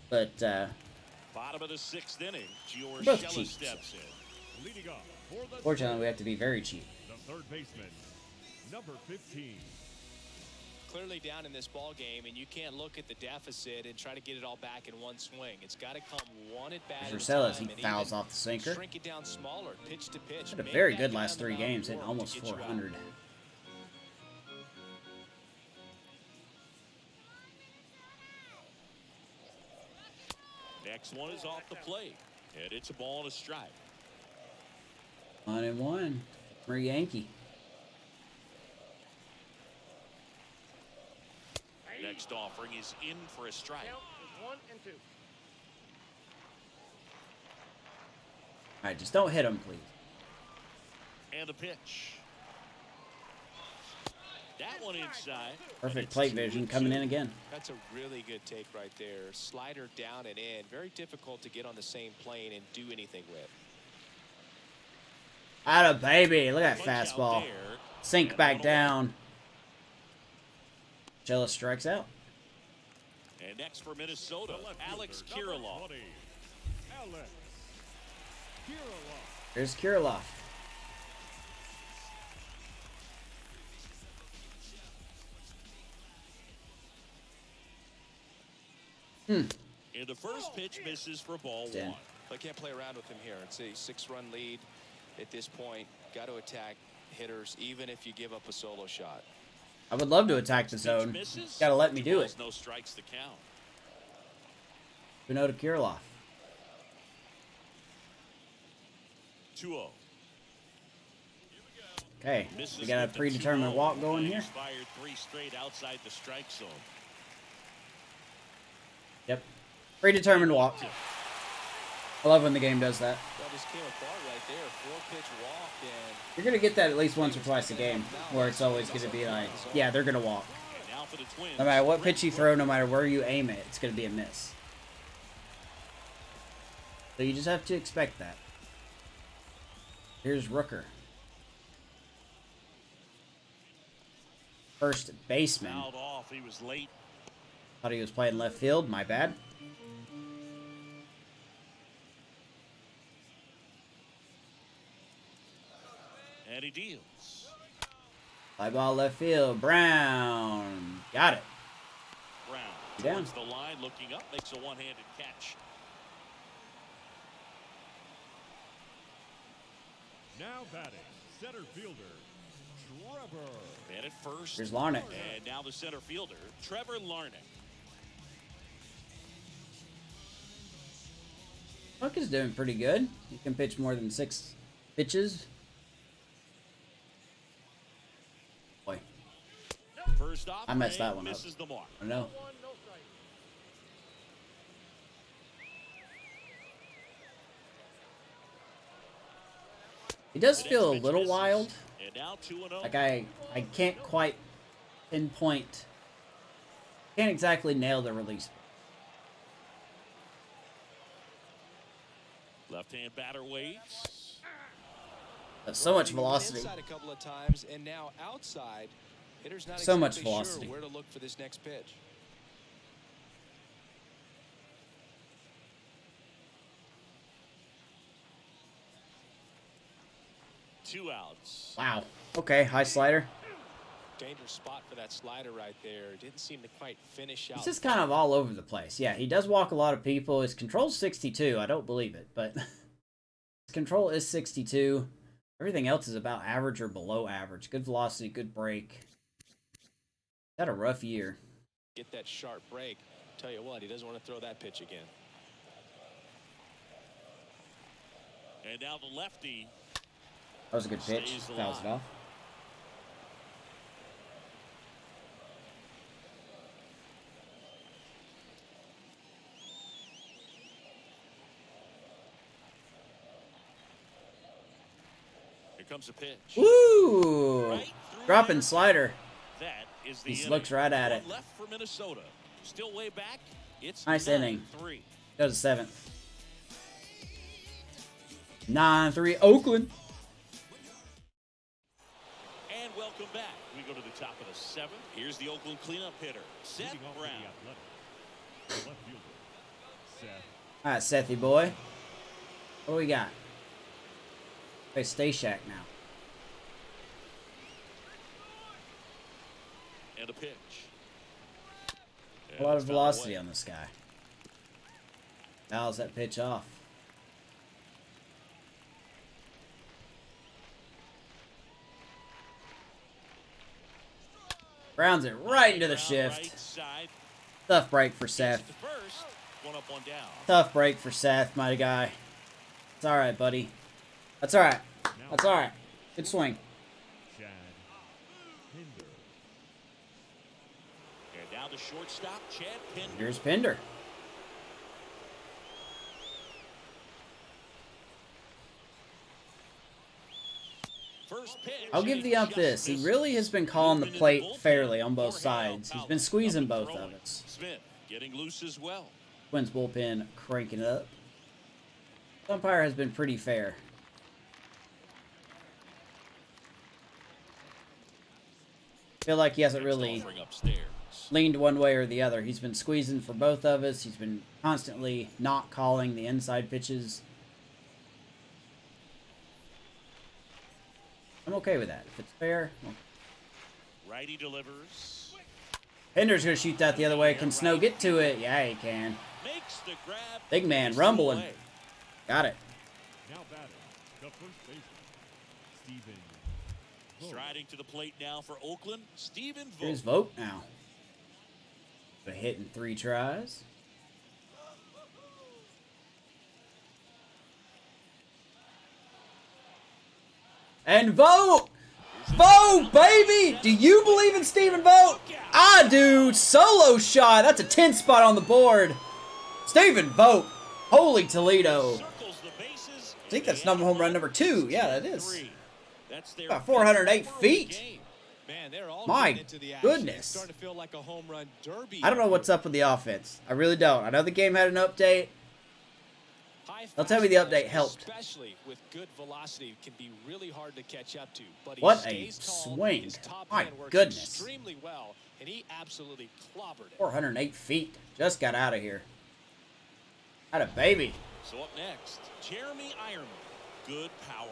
but Bottom of the 6th inning, both Giorgella cheap. steps in. Leading off for the Fortunately, we have to be very cheap. the third baseman, number 15. Clearly down in this ball game, and you can't look at the deficit and try to get it all back in one swing. It's got to come one at bat. Vercel as he fouls off the sinker. Shrink it down smaller, pitch to pitch. Had a Make very that good guy last on the 3 mound games, hitting work to almost get you out. 400. Next one is off the plate. And it's a ball and a strike. 1-1 for Yankee. Next offering is in for a strike. Count is 1 and 2. All right, just don't hit him, please. And the pitch. That one inside. Perfect plate vision coming in again. That's a really good take right there. Slider down and in. Very difficult to get on the same plane and do anything with. Atta baby, look at that Punch out fastball. there. Sink And back 1-1. down. Jella strikes out. And next for Minnesota, The left Alex fielder, number Kirillo. 20, Alex Kirillo. There's Kirilov. And the first pitch misses for ball Damn. 1. I can't play around with him here. It's a 6-run lead at this point. Got to attack hitters, even if you give up a solo shot. I would love to attack the Pitch zone. misses. Gotta let me do Balls, it. No strikes to count. Buno to Kirilov. 2-0. Okay, Misses we got a with the predetermined 2-0. walk going He's here. fired 3 straight outside the strike zone. Yep, predetermined walk. I love when the game does that. That just came apart right there. 4-pitch walk, and You're gonna get that at least once or twice a game, where it's always gonna be like, yeah, they're gonna walk. And now for the Twins. No matter what pitch you throw, no matter where you aim it, it's gonna be a miss. So you just have to expect that. Here's Rooker. First baseman. Fouled off. He was late. Thought he was playing left field. My bad. And he deals. Fly ball left field. Brown. Got it. Brown Down. towards the line, looking up, makes a one-handed catch. Now batting, center fielder, Trevor. And at first. Here's Larnach. And now the center fielder, Trevor Larnach. Puck is doing pretty good. He can pitch more than 6 pitches. Boy, First off, I messed that one up. misses the mark. I don't know. 1, no strike. He does The feel a next pitch little misses. wild. And now 2-0. Like I can't quite pinpoint. Can't exactly nail the release. Left-hand batter waits. But so much He went velocity. inside a couple of times, and now outside. Hitter's not So much exactly velocity. sure where to look for this next pitch. 2 outs. Wow. Okay, high slider. Dangerous spot for that slider right there. Didn't seem to quite finish out. He's just kind of all over the place. Yeah, he does walk a lot of people. His control's 62. I don't believe it, but his control is 62. Everything else is about average or below average. Good velocity, good break. Had a rough year. Get that sharp break. Tell you what, he doesn't want to throw that pitch again. And now the lefty. That was a good pitch. Fouls it off. Here comes a pitch. Woo! Right Dropping slider. That is the He inning. looks right at it. One left for Minnesota. Still way back. It's Nice inning. 9-3. Goes to 7th. 9-3 Oakland. And welcome back. We go to the top of the 7th. Here's the Oakland cleanup hitter, Seth Leading off for Brown. the Athletics, the left fielder, Seth. All right, Sethy boy. What do we got? Hey, Stay Shack now. And a pitch. A lot of velocity on this guy. Fouls that pitch off. Grounds it right into the shift. Right side. Tough break for Seth. To first. One up, one down. Tough break for Seth, my guy. It's alright, buddy. That's alright. That's alright. Good swing. Chad Pinder. And down to shortstop, Chad Pinder. Here's Pinder. First pitch. I'll give the ump this. He really has been calling the plate fairly on both sides. He's been squeezing both of us. Smith getting loose as well. Twins bullpen cranking it up. Umpire has been pretty fair. Feel like he hasn't really Offering upstairs. leaned one way or the other. He's been squeezing for both of us. He's been constantly not calling the inside pitches. I'm okay with that. If it's fair. Well, Righty delivers. Pinder's going to shoot that the other way. Can Snow get to it? Yeah, he can. Makes the grab. Big man Gets rumbling. away. Got it. Now batting, the first baseman, Stephen Vogt. Striding to the plate now for Oakland, Stephen Here's Vogt. Vogt now. A hit in 3 tries. And Vogt! Vogt, baby! Do you believe in Stephen Vogt? I do. Solo shot. That's a 10 spot on the board. Stephen Vogt. Holy Toledo. Circles the bases. I think that's number home run number 2. Yeah, that is. That's their About 408 feet. Game. Man, they're all My getting into the action. goodness. It's starting to feel like a home run derby. I don't know what's up with the offense. I really don't. I know the game had an update. High They'll tell me the fastballs, update helped. Especially with good velocity, can be really hard to catch up to. But he What a stays tall. swing. His top My hand works goodness. extremely well, and he absolutely clobbered it. 408 feet. Just got out of here. Had a baby. So up next, Jeremy Ironman. Good power,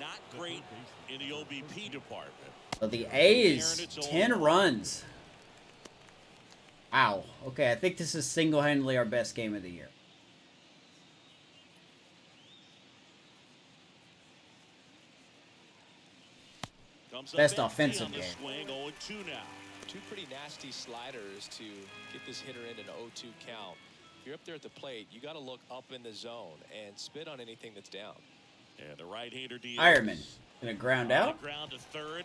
not great in the OBP department. So the A's, 10 runs. Wow. Okay, I think this is single-handedly our best game of the year. Comes up Best empty offensive on the game. swing, 0-2 now. Two pretty nasty sliders to get this hitter into an 0-2 count. If you're up there at the plate, you got to look up in the zone and spit on anything that's down. And the right-hander deals. Ironman. Gonna ground On the out. ground to third.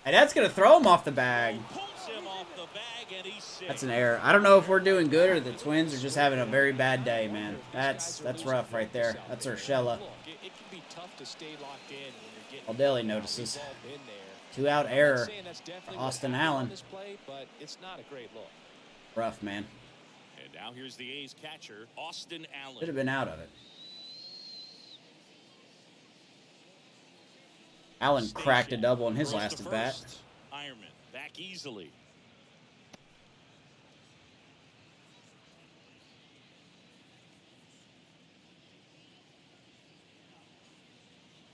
And that's gonna throw him off the bag. Pulls him off the bag, and he's safe. That's an error. I don't know if we're doing good or the Twins are just having a very bad day, man. That's rough right there. That's Urshela. Look, it can be tough to stay locked in when you're getting Aldeli notices. involved in there. 2-out I'm not error. saying that's definitely for what Austin happened on Allen. this play, but it's not a great look. Rough, man. And now here's the A's catcher, Austin Allen. Should have been out of it. Allen cracked a double in his Throws last to at bat. first. Ironman back easily.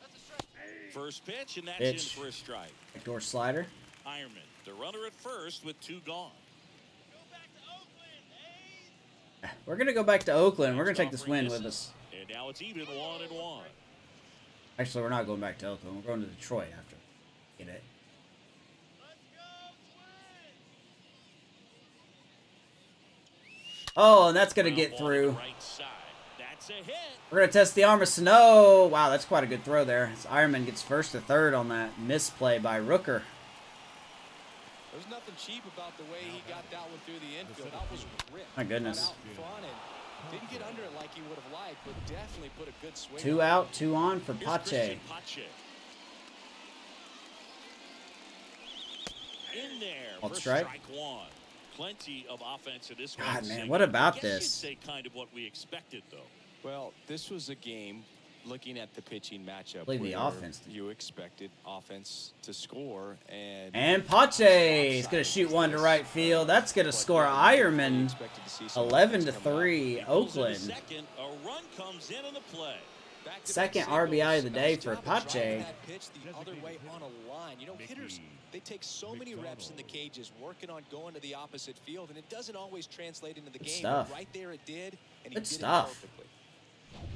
That's a strike. First pitch, and that's Pitch. in for a strike. Backdoor slider. Ironman, the runner at first with 2 gone. Go back to Oakland, A's. We're going to go back to Oakland. We're going to take this win with us. And now it's even 1-1. Actually, we're not going back to Oakland. We're going to Detroit after. Get it. Let's go, Twins. Oh, and that's going to get Ground ball to through. the right side. That's a hit. We're going to test the arm of Snow. Wow, that's quite a good throw there. As Ironman gets first to third on that misplay by Rooker. There's nothing cheap about the way he got that one through the infield. That was ripped. My goodness. Got out in front and didn't get under it like he would have liked, but definitely put a good swing. 2 out, 2 on for Here's Pache. Christian Pache. In there Ball for strike. strike 1. Plenty of offense in this one. God, man, segment. what about I guess this? You'd say kind of what we expected, though. Well, this was a game looking at the pitching matchup. Believe the where offense did. You expected offense to score, and Pache is going to shoot one to right field. That's going to score Ironman. expected to see some 11-3, Pulls in a Oakland. second, a run comes in the play. Second RBI of the day for Pache. That pitch the other way on a line. You know, hitters, they take so many reps in the cages working on going to the opposite field, and it doesn't always translate into the game. stuff. But right there it did, and he Good did stuff. it perfectly.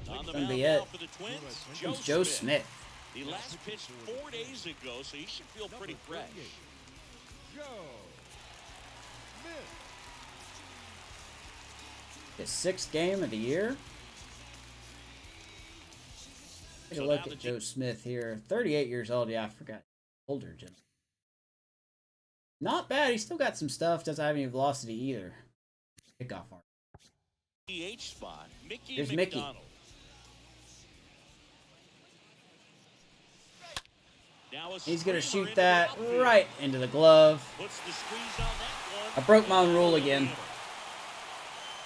On the Gonna mound be now it. for the Twins, Who's Joe Smith? He last pitched 4 days ago, so he should feel pretty fresh. Joe Smith. His 6th game of the year. Take a So look now at the Joe Smith here. 38 years old. Yeah, I forgot. Older, Jim. Not bad. He's still got some stuff. Doesn't have any velocity either. Kickoff arm. DH spot, Mickey Here's Mickey. McDonald. Now a He's going to screamer shoot into the that outfield. right into the glove. Puts the squeeze on that I one. broke my own rule again.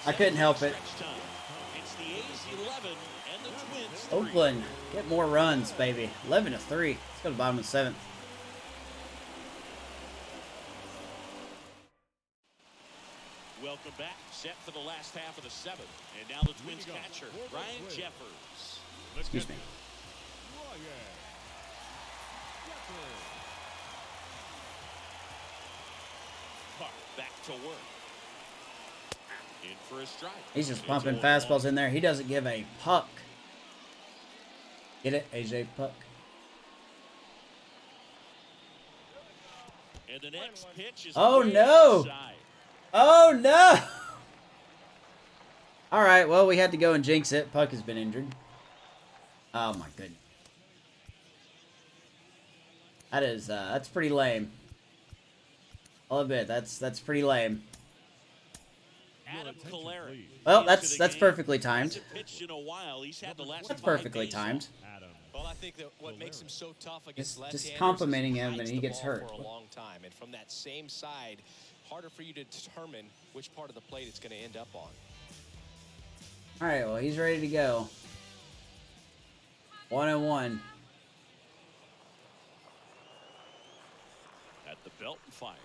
I couldn't help it. Stretch time. It's the A's 11 and the Twins 3. Oakland, get more runs, baby. 11-3. Let's go to the bottom of the 7th. Welcome back. Set for the last half of the 7th. And now the Twins catcher, Ryan Jeffers. Excuse me. Ryan Jefferson. Park back to work. In for a strike. He's just It's pumping 0-1. fastballs in there. He doesn't give a puck. Get it, AJ Puck? And the next pitch is Oh, way no. outside. Oh, no! All right, well, we had to go and jinx it. Puck has been injured. Oh, my goodness. That is, that's pretty lame. I'll admit, that's pretty lame. Adam Calera. Well, into the that's game. perfectly timed. Hasn't pitched in a while. He's had the last That's 5 perfectly days timed. off. Adam. Well, I think that what makes him so tough against Just left-handers complimenting is him and hides he the gets ball hurt. for a long time, and from that same side, harder for you to determine which part of the plate it's going to end up on. All right, well, he's ready to go. 1-1. At the belt and fires.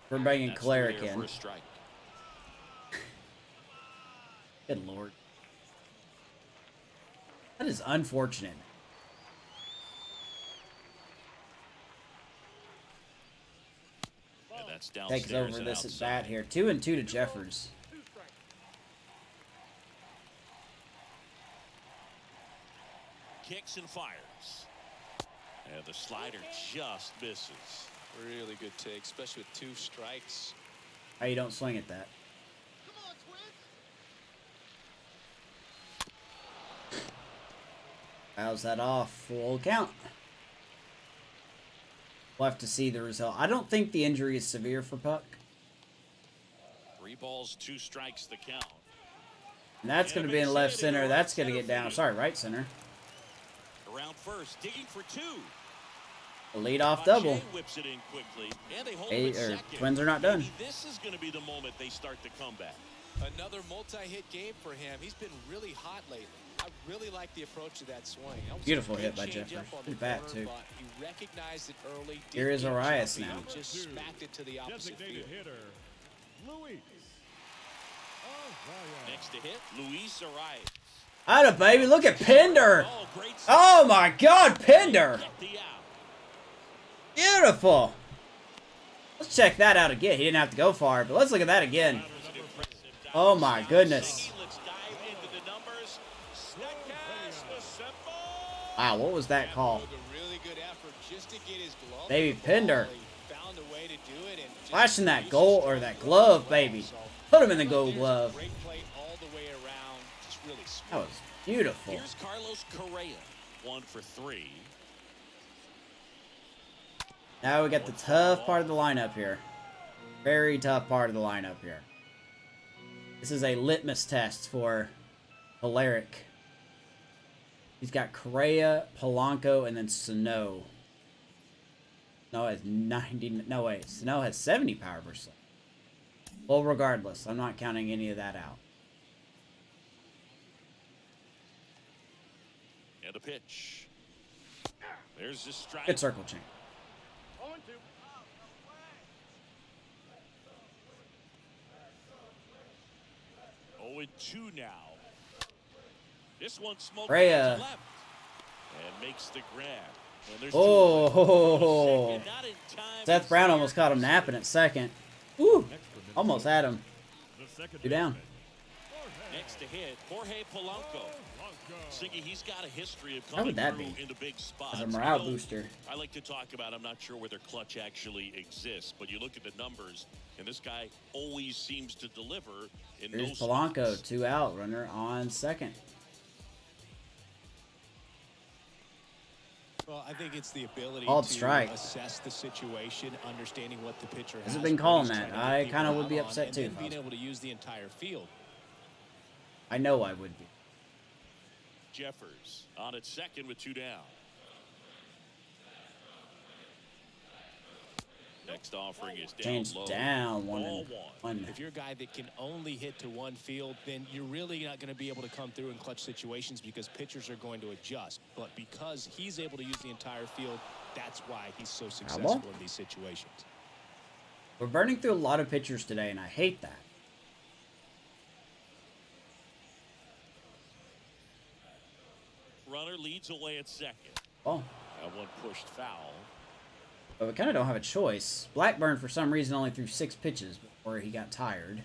We're bringing That's Caleric there for in. a strike. Good lord. That is unfortunate. And that's downstairs Takes over and this at outside. bat here. 2-2 to Jeffers. Kicks and fires. And the slider just misses. Really good take, especially with 2 strikes. How you don't swing at that? Come on, Twins. Fouls that off. Full count. We'll have to see the result. I don't think the injury is severe for Puck. 3 balls, 2 strikes the count. And that's going to be in left center. That's going to get down. Sorry, right center. Around first, digging for 2. A lead-off Pache double. whips it in quickly, and they hold Hey, him at second. Twins are not done. Maybe this is going to be the moment they start the comeback. Another multi-hit game for him. He's been really hot lately. I really like the approach of that swing. That was Beautiful a hit great by changeup Jeffers. on Good the bat, corner, too. but he recognized it early. Here is didn't get Arias jumpy, now. Just smacked it to the opposite Designated field. hitter, Luis. Arias. Next to hit, Luis Arias. Atta baby, look at Pinder. Oh my God, Pinder. Beautiful. Let's check that out again. He didn't have to go far, but let's look at that again. Oh my goodness. Wow, what was that call? Baby Pinder. Flashing that goal or that glove, baby. Put him in the gold glove. That was beautiful. Here's Carlos Correa, 1 for 3. Now we got the tough part of the lineup here. Very tough part of the lineup here. This is a litmus test for Polaric. He's got Correa, Polanco, and then Sano. Sano has 90. No, wait. Sano has 70 power per slip. Well, regardless, I'm not counting any of that out. And a pitch. There's the strike. Good circle change. 0-2 now. This one smoked Correa. left and makes the grab. And there's Oh, Seth Brown almost caught him napping at second. Woo, almost had him. 2 down. Next to hit, Jorge Polanco. Siggy, he's got a history of How coming would that through be? into big spots. As a morale booster. I like to talk about, I'm not sure whether clutch actually exists, but you look at the numbers, and this guy always seems to deliver in Here's those Polanco, spots. 2 out, runner on second. Well, I think it's the ability Called to strike. assess the situation, understanding what the pitcher Has it has, been what calling he's that? trying to get I people kind of would out be on, upset and too. then if I being was- able to use the entire field. I know I would be. Jeffers on at second with 2 down. Next offering is down Changed low. down Ball 1-1. If you're a guy that can only hit to one field, then you're really not going to be able to come through in clutch situations because pitchers are going to adjust. But because he's able to use the entire field, that's why he's so successful in these situations. We're burning through a lot of pitchers today, and I hate that. Runner leads away at second. Oh, That one pushed foul. but we kind of don't have a choice. Blackburn, for some reason, only threw 6 pitches before he got tired.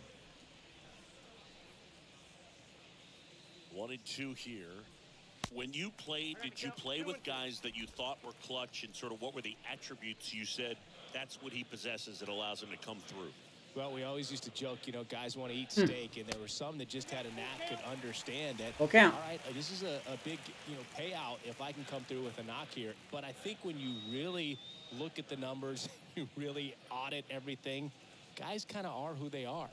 1-2 here. When you played, did you play with guys that you thought were clutch, and sort of what were the attributes you said that's what he possesses that allows him to come through? Well, we always used to joke, you know, guys want to eat steak, and there were some that just had a knack and understand that. Full count. All right, this is a big, payout if I can come through with a knock here. But I think when you really look at the numbers, you really audit everything, guys kind of are who they are.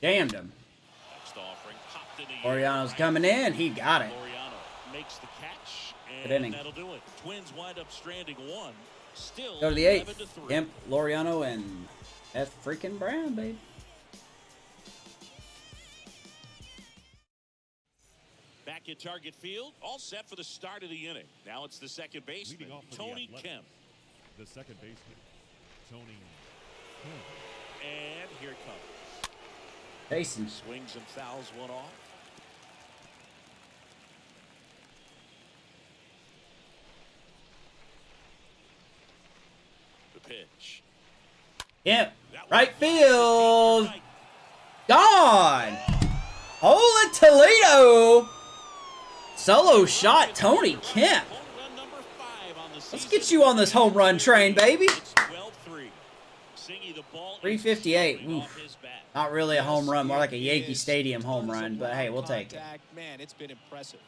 Damned him. Next offering, popped in the Laureano's coming in. He got it. Laureano makes the catch, Good and inning. that'll do it. Twins wind up stranding 1. Still Go to the 8th. 11-3. Imp, Laureano, and F freaking Brown, baby. Back at target field, all set for the start of the inning. Now it's the second baseman, Leading off for the Tony Athletics, Kemp. The second baseman, Tony Kemp. And here it comes. Jason. Swings and fouls one off. The pitch. Yep. Right field. Gone. Holy Toledo. Solo shot, Tony Kemp. Home run number 5 on the Let's season. get you on this home run train, baby. It's 12-3. Singy, the ball 358. is off Oof. his bat. Not really a home run, more like a Yankee Stadium home run, but hey, we'll take it. Man, it's been impressive.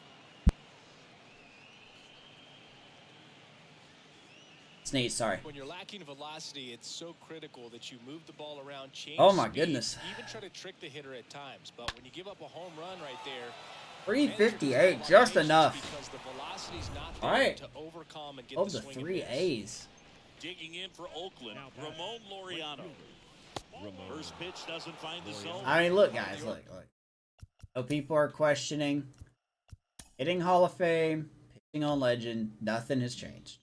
Sneeze, sorry. When you're lacking velocity, it's so critical that you move the ball around, change Oh my speed, goodness. even try to trick the hitter at times. But when you give up a home run right there, 358, just enough. because the velocity's not All there right. to overcome and get Of the the swing and 3 miss. A's. Digging in for Oakland, Ramon Lauriano. First pitch doesn't find the zone. I mean, look, guys, look. So people are questioning hitting Hall of Fame, pitching on Legend. Nothing has changed.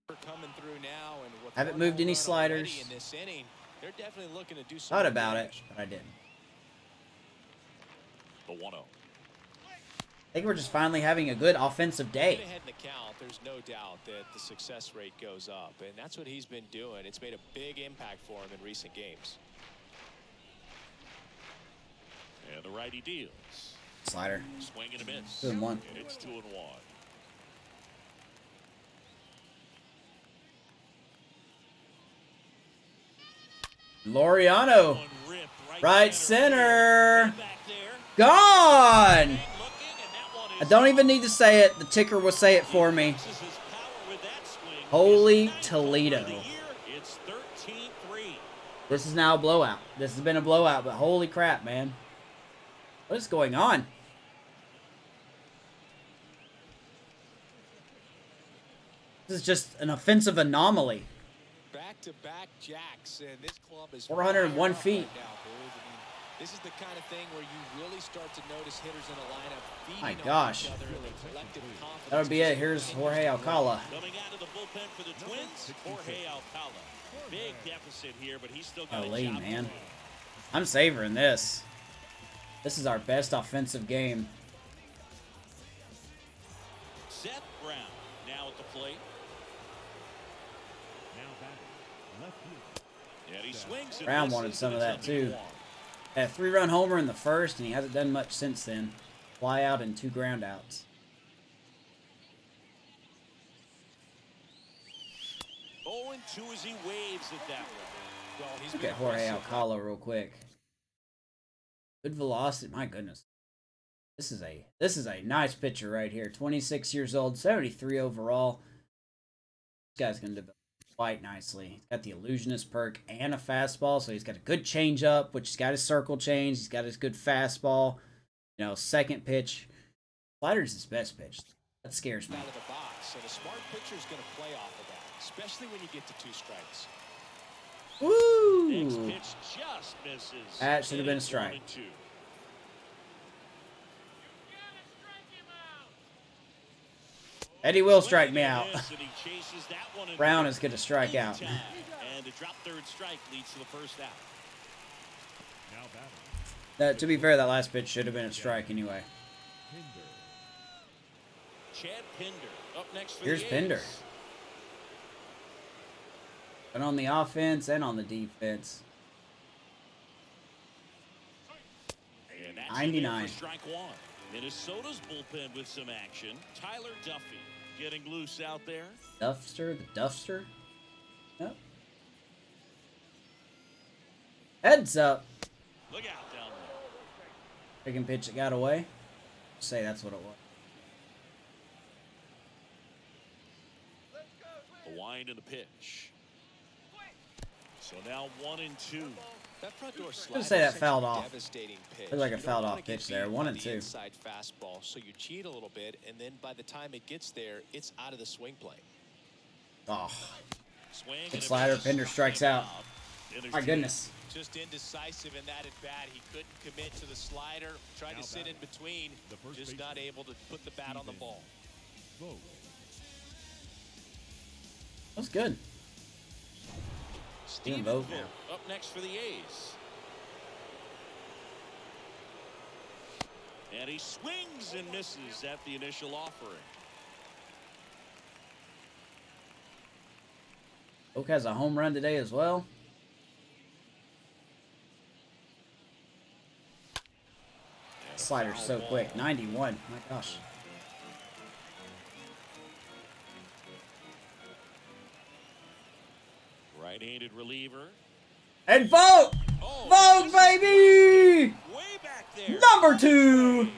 Coming through now, and with Haven't one moved home any run sliders. already in this inning, they're definitely looking to do Thought something about it, damage. but I didn't. The 1-0. think we're just finally having a good offensive day. Ahead in the count, there's no doubt that the success rate goes up, and that's what he's been doing. It's made a big impact for him in recent games. And the righty deals. Slider. Swing and a miss. 2-1. And it's 2-1. Lauriano. Right center. Gone. I don't even need to say it. The ticker will say it for me. Holy Toledo. It's 13-3. This is now a blowout. This has been a blowout, but holy crap, man. What is going on? This is just an offensive anomaly. Back-to-back jacks, and this club is 401 feet. Right now, boys. I mean, this is the kind of thing where you really start to notice hitters in a lineup feeding My on gosh. each other and the collective confidence. That'll be it. Here's Jorge Alcala. Coming out of the bullpen for the Twins, Jorge Alcala. Big deficit here, but he's still got a Golly, job to man. do. I'm savoring this. This is our best offensive game. Seth Brown now at the plate. Now batting left field. And he swings and Brown misses, wanted some and of it's that, 0-1. too. Had a 3-run homer in the first, and he hasn't done much since then. Fly out and 2 ground outs. 0-2 as he waves it that way. Well, he's Look been at Jorge aggressive. Alcala real quick. Good velocity. My goodness. This is a nice pitcher right here. 26 years old, 73 overall. This guy's going to develop quite nicely. He's got the illusionist perk and a fastball, so he's got a good changeup, which he's got his circle change. He's got his good fastball. You know, second pitch. Slider's his best pitch. That scares me. Out of the box, and a smart pitcher is going to play off of that, especially when you get to 2 strikes. Next Ooh. pitch just misses. That should have been a And it's strike. 1-2. Eddie will strike me out. And he chases that one in Brown is going to strike out. time. And a drop third strike leads to the first out. Now batting To be fair, that last pitch should have been a strike anyway. Pinder. Chad Pinder up next for Here's the A's. Pinder. And on the offense and on the defense. And that's 99. for strike one. Minnesota's bullpen with some action. Tyler Duffy getting loose out there. The Duffster? Yep. Heads up. Look out down there. Second pitch that got away. Say that's what it was. The wind and the pitch. So now 1-2. That front door gonna slider say that sends fouled a off. devastating pitch. Looked like a You don't fouled wanna off get pitch there. beat 1 by and the 2. inside fastball, so you cheat a little bit, and then by the time it gets there, it's out of the swing plane. Oh, Swing good and a slider. miss. Pinder strikes out. And there's My two. goodness. Just indecisive in that at bat. He couldn't commit to the slider. Tried Now to sit in batting, between. the first Just baseman, not able to put the bat on the ball. Vote. That was good. Steven vote Vogt now. up next for the A's. And he swings and misses at the initial offering. Oak has a home run today as well. Slider's so quick. 91. My gosh. Right-handed reliever. And vote! Oh, Vote, baby! way back there. Number 2! Gone.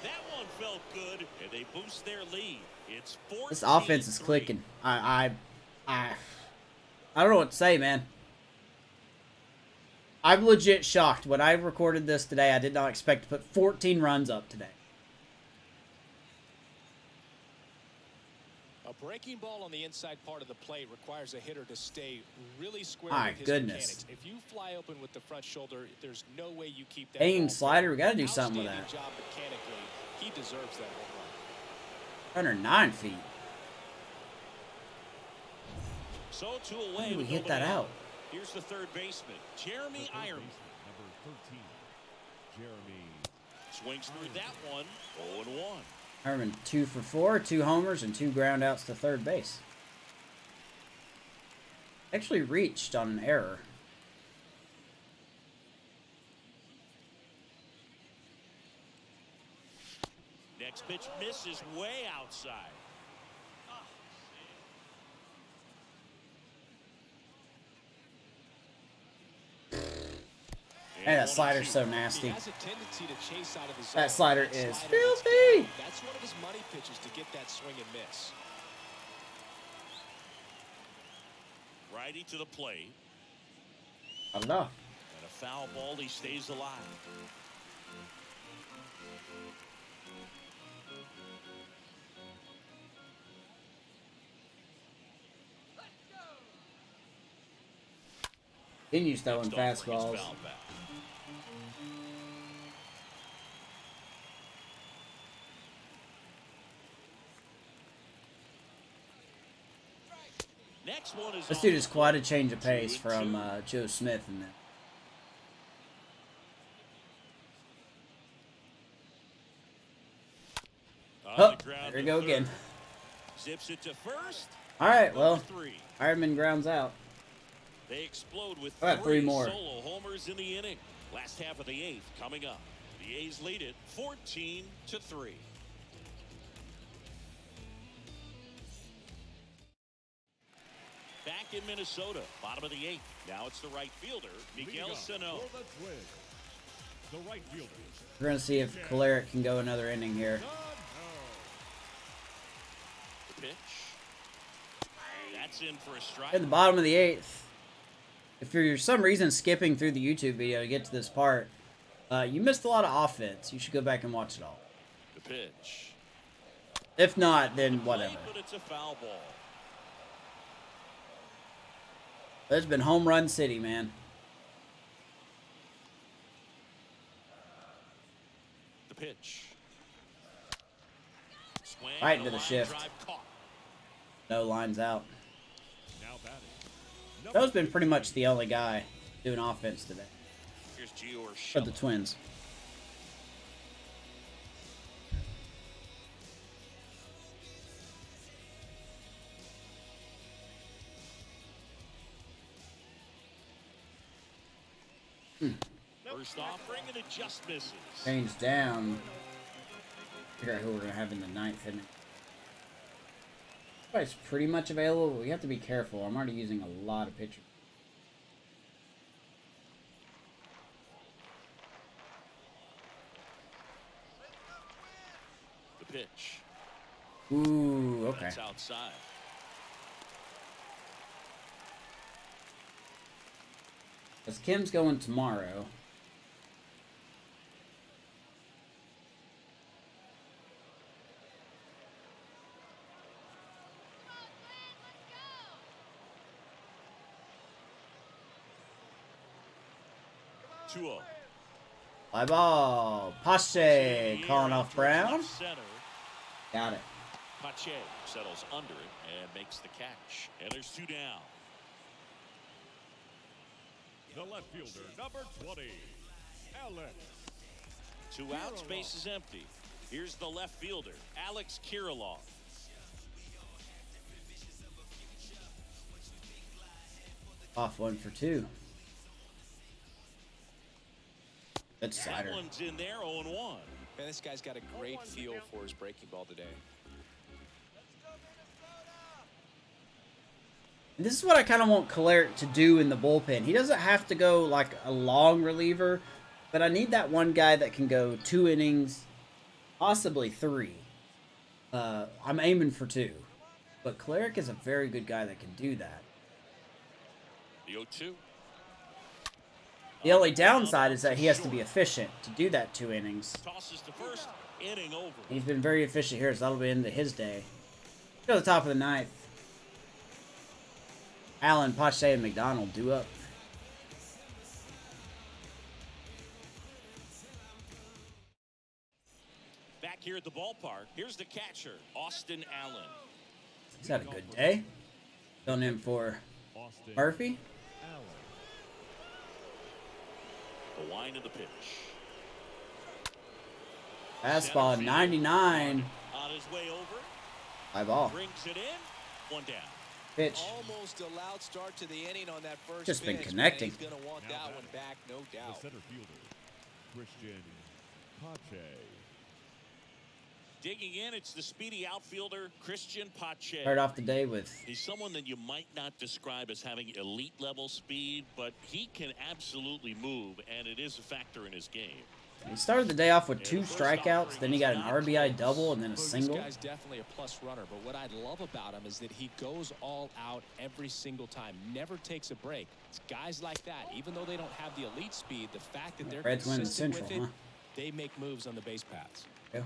That one felt good, and they boost their lead. It's 14-3. This offense is clicking. I don't know what to say, man. I'm legit shocked. When I recorded this today, I did not expect to put 14 runs up today. A breaking ball on the inside part of the plate requires a hitter to stay really square My with his goodness. mechanics. If you fly open with the front shoulder, there's no way you keep that Aim ball slider, fair. we gotta do something with Outstanding that. job mechanically. He deserves that home run. 109 feet. So two away. How did we with hit nobody that out? Here's the third baseman, Jeremy The third Ironman. baseman, number 13. Jeremy. Swings through that one. 0-1. Ironman 2 for 4, 2 homers, and 2 groundouts to third base. Actually reached on an error. Next pitch misses way outside. Man, that slider's so He nasty. has a tendency to chase out of the zone. That slider That is slider gets filthy. down. That's one of his money pitches to get that swing and miss. Righty to the plate. I don't know. And a foul ball. He stays alive. Continues throwing Next offering is fastballs. foul back. Next one is This on dude is the quite a plate. change of pace 2-2. from Joe Smith in that. On Oh, the ground there we to go third. again. Zips it to first. All right, well, Number 3. Ironman grounds out. They explode with I got 3 more. solo homers in the inning. Last half of the 8th coming up. The A's lead it 14-3. Back in Minnesota, bottom of the 8th. Now it's the right fielder, Leading Miguel off Sano. for the Twins, the right fielder. We're going to see if Kolarek can go another inning here. The pitch. That's in for a strike. At the bottom of the 8th. If you're for some reason skipping through the YouTube video to get to this part, you missed a lot of offense. You should go back and watch it all. The pitch. If not, then whatever. But it's a foul ball. There's been home run city, man. The pitch. Swing Right and into a the line shift. drive caught. No lines out. Now batting. Joe's been pretty much the only guy doing offense today Here's Gio for the Twins. First offering and it just misses. Change down. Figure out who we're going to have in the 9th inning. Everybody's pretty much available, but we have to be careful. I'm already using a lot of pitchers. The pitch. Ooh, okay. That's outside. Because Kim's going tomorrow. Come on, 2-0. Fly ball. Pache calling off Brown. Left center. Got it. Pache settles under it and makes the catch. And there's 2 down. The left fielder, number 20, Alex. 2 out, space is empty. Here's the left fielder, Alex Kirillo. Off 1 for 2. That's That cider. one's in there, 0-1. Man, this guy's got a great feel for his breaking ball today. And this is what I kind of want Kolarek to do in the bullpen. He doesn't have to go like a long reliever, but I need that one guy that can go 2 innings, possibly 3. I'm aiming for 2. But Kolarek is a very good guy that can do that. The 0-2. The only downside is that he has to be efficient to do that 2 innings. Tosses to first, inning over. He's been very efficient here, so that'll be into his day. Go to the top of the 9th. Allen, Pache, and Mcdonald due up. Back here at the ballpark, here's the catcher, Austin Allen. He's had a good day. Filling in for Austin Murphy. Allen. The line of the pitch. Fastball 99. On his way over. High ball. Brings it in. One down. Pitch. Almost a loud start to the inning on that first Just been pitch, connecting. man. He's going to want Now that one back, no The doubt. center fielder, Christian Pache. Digging in, it's the speedy outfielder, Christian Pache. Start off the day with. He's someone that you might not describe as having elite level speed, but he can absolutely move, and it is a factor in his game. He started the day off with 2 strikeouts, then he got an RBI double and then a single. This guy's definitely a plus runner, but what I love about him is that he goes all out every single time, never takes a break. It's guys like that, even though they don't have the elite speed, the fact that they're Reds win the consistent Central, with it, huh? they make moves on the base paths. Yeah.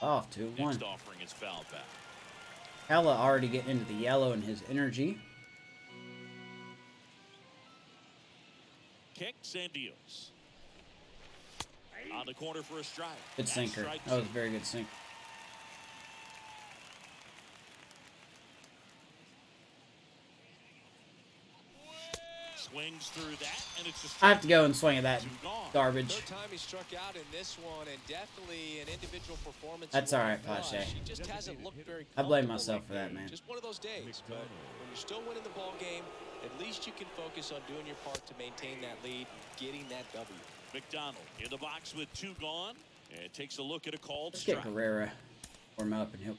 Off 2-1. Next offering is foul back. Hella already getting into the yellow in his energy. Kicks and deals. On the corner for a strike. Good That's sinker. strike That was a 2. very good sinker. Swings through that, and it's a I strike. have to go and swing at that 2 gone. garbage. Third time he struck out in this one, and definitely an individual performance. That's in all one right, flush. Pache. He just hasn't looked very I blame comfortable myself lately. for that, man. Just one of those days. But when you're still winning the ball game, at least you can focus on doing your part to maintain that lead, getting that W. Mcdonald in the box with 2 gone, and takes a look at a called Let's get strike. Guerrera. Warm up and he'll.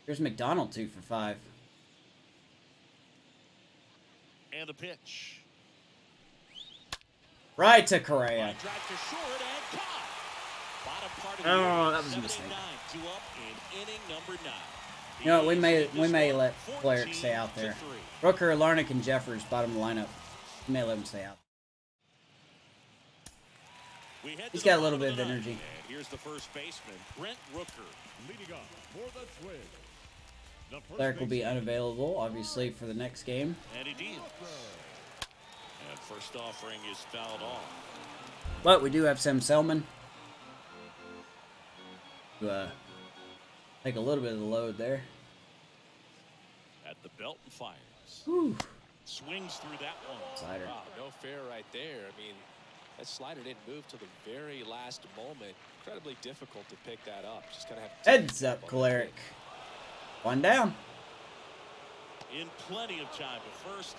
Here's McDonald 2 for 5. And the pitch. Right to Correa. Line drive to short and caught. Bottom part of the Oh, order, that was a 7 mistake. and 9, 2 up in inning number 9. You know what, we may This let one, Cleric stay out 14-3. there. Rooker, Larnick, and Jeffers bottom of the lineup. We may let him stay out. We head to He's the got a little bottom bit of of the energy. ninth. And here's the first baseman, Brent Rooker. Leading up for the Twins. The first Cleric will be baseman, unavailable, obviously, for the next game. And he deals. And first offering is fouled off. But we do have Sam Selman to take a little bit of the load there. At the belt and fires. Whew. Swings through that one. Slider. Wow, no fair right there. I mean, that slider didn't move till the very last moment. Incredibly difficult to pick that up. Just gotta have Heads up, Cleric. 1 down. In plenty of time to first.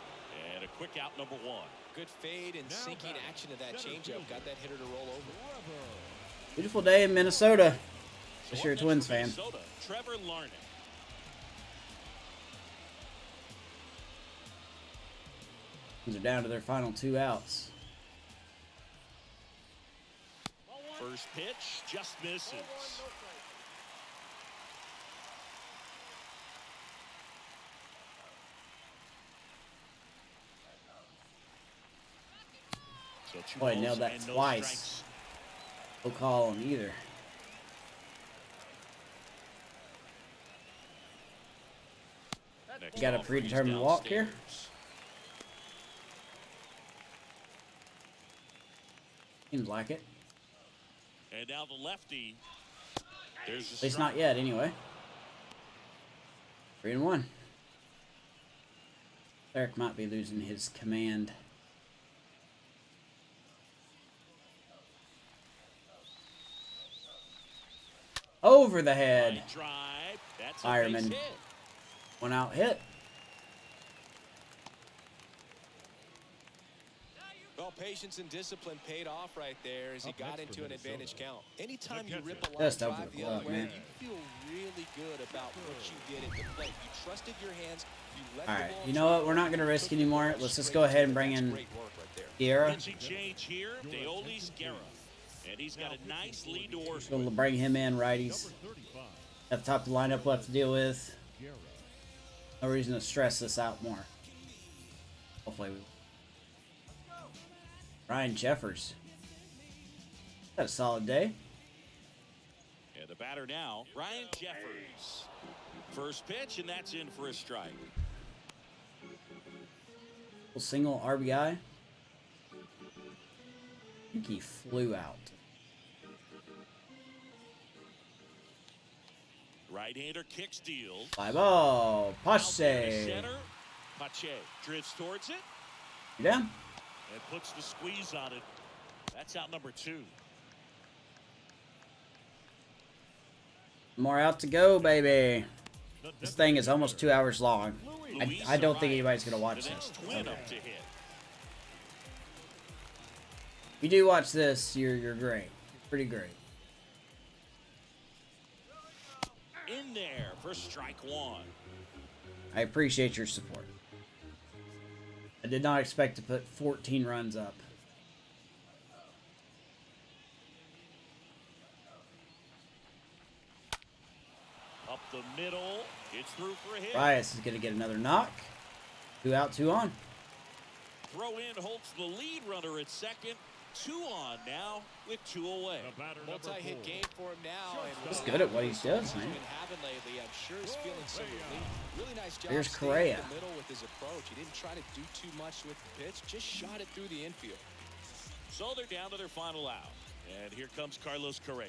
And a quick out number 1. good fade and sinking action of that changeup. Got that hitter to roll over. Beautiful day in Minnesota. If you're a So Twins for fan. Minnesota, Trevor Larnach. Twins are down to their final 2 outs. First pitch just misses. So 2 Boy, balls nailed that and no twice. strikes. No call on either. Next You got a offering is predetermined walk here? downstairs. Seems like it. And now the lefty. There's At least not yet, anyway. 3-1. Eric might be losing his command. Over the head. Drive. That's a Ironman. base hit. 1 out hit. Well, patience and discipline paid off right there as he Up got next for into an Minnesota. advantage count. Anytime you catcher. rip a line Just over drive the the glove, other way, man. you feel really good about what you did at the plate. You trusted your hands. You let Alright, the ball you know what? travel, We're not going to risk took the anymore. ball Let's just straight go ahead to and it. bring That's in great work right there. Guerra. Pitching change here. Deoli's Guerra. And he's got a nice lead to work We'll with. bring him in, righties. Number 35, At the top of the lineup, we'll have to deal with. Guerra. No reason to stress this out more. Hopefully we... Ryan Jeffers. Had a solid day. And the batter now, Ryan Jeffers. First pitch, and that's in for a strike. Single RBI. I think he flew out. Right-hander kicks deal. Fly ball. Out there to Pache. center. Pache drifts towards it. You down? And puts the squeeze on it. That's out number 2. More out to go, baby. This thing is almost 2 hours long. I don't think anybody's going to watch this. Okay. If you do watch this, you're great. You're pretty great. In there for strike 1. I appreciate your support. I did not expect to put 14 runs up. Up the middle. It's through for a hit. Bias is going to get another knock. 2 out, 2 on. Throw in holds the lead runner at second. 2 on now with 2 away. Multi-hit game for him now. He's good at what he does, man. Lately, I'm sure he's feeling some relief. Really nice job. Here's staying Correa. in the middle with his approach. He didn't try to do too much with the pitch. Just shot it through the infield. So they're down to their final out. And here comes Carlos Correa.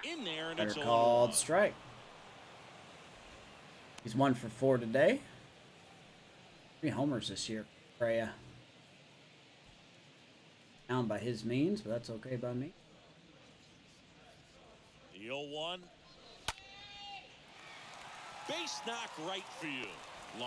In there, and Better it's called strike. He's 1 for 4 today. 3 homers this year, Correa. Down by his means, but that's okay by me. The 0-1. Base knock right field.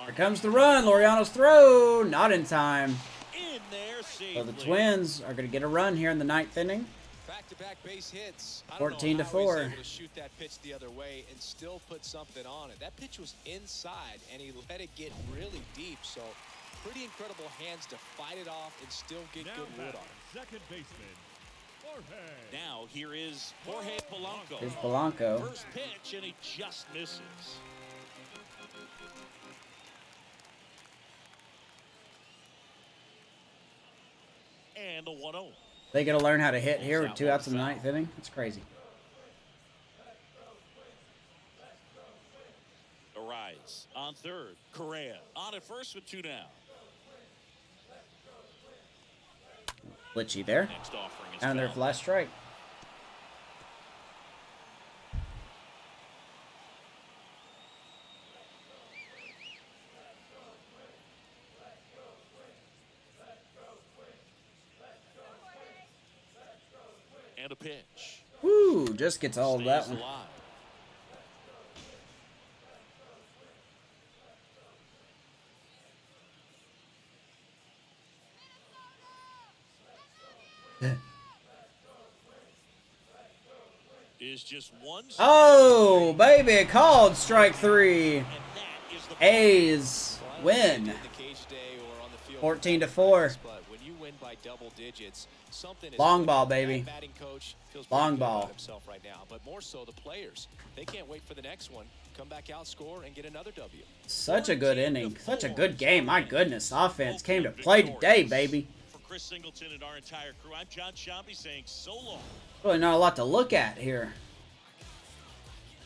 Here comes the run. Laureano's throw. Not in time. In there safely. So the Twins are going to get a run here in the 9th inning. Back-to-back base hits. 14 to 4. He was able to shoot that pitch the other way and still put something on it. That pitch was inside, and he let it get really deep. So pretty incredible hands to fight it off and still get good wood on it. Second baseman, Jorge. Now here is Jorge Polanco. Here's Polanco. First pitch, and he just misses. And a 1-0. They got to learn how to hit here with 2 outs in the 9th inning. That's crazy. Arise on third. Correa on at first with 2 down. Glitchy there. Next offering is Down there for last strike. And a pitch. Woo, just gets all of that Stays one. alive. Is just one. Oh, baby, called strike 3. And that is the A's win. The cage day or on the field 14 to 4. But when you win by double digits, something is Long ball, that baby. batting coach feels Long pretty good ball. about himself right now, but more so the players. They can't wait for the next one. Come back out, score, and get another W. Such a good inning. Such a good game. My goodness, offense came to play today, baby. For Chris Singleton and our entire crew, I'm John Shambi saying so long. Really not a lot to look at here.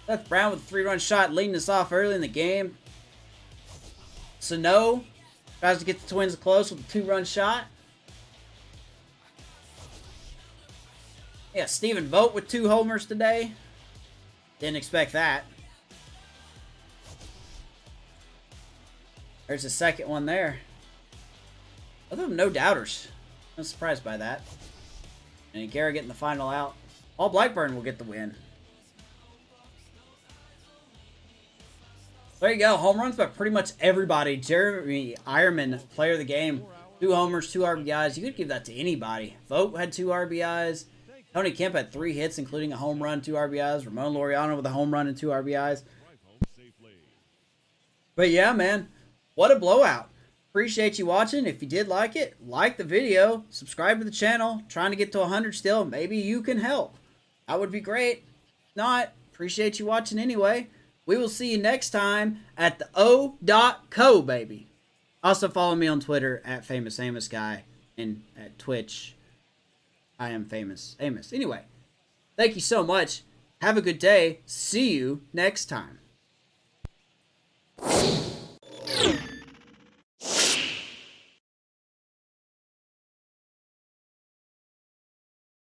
Seth Brown with a 3-run shot leading us off early in the game. Sano tries to get the Twins close with a 2-run shot. Yeah, Stephen Vogt with 2 homers today. Didn't expect that. There's a second one there. Other than no doubters. I'm surprised by that. And Garrett getting the final out. All Blackburn will get the win. There you go. Home runs by pretty much everybody. Jeremy Ironman, player of the game. 2 homers, 2 RBIs. You could give that to anybody. Vogt had 2 RBIs. Tony Kemp had 3 hits, including a home run, 2 RBIs. Ramon Lauriano with a home run and 2 RBIs. But yeah, man. What a blowout. Appreciate you watching. If you did like it, like the video. Subscribe to the channel. Trying to get to 100 still. Maybe you can help. That would be great. If not, appreciate you watching anyway. We will see you next time at the O.co, baby. Also follow me on Twitter at FamousAmosGuy and at Twitch. I am Famous Amos. Anyway, thank you so much. Have a good day. See you next time.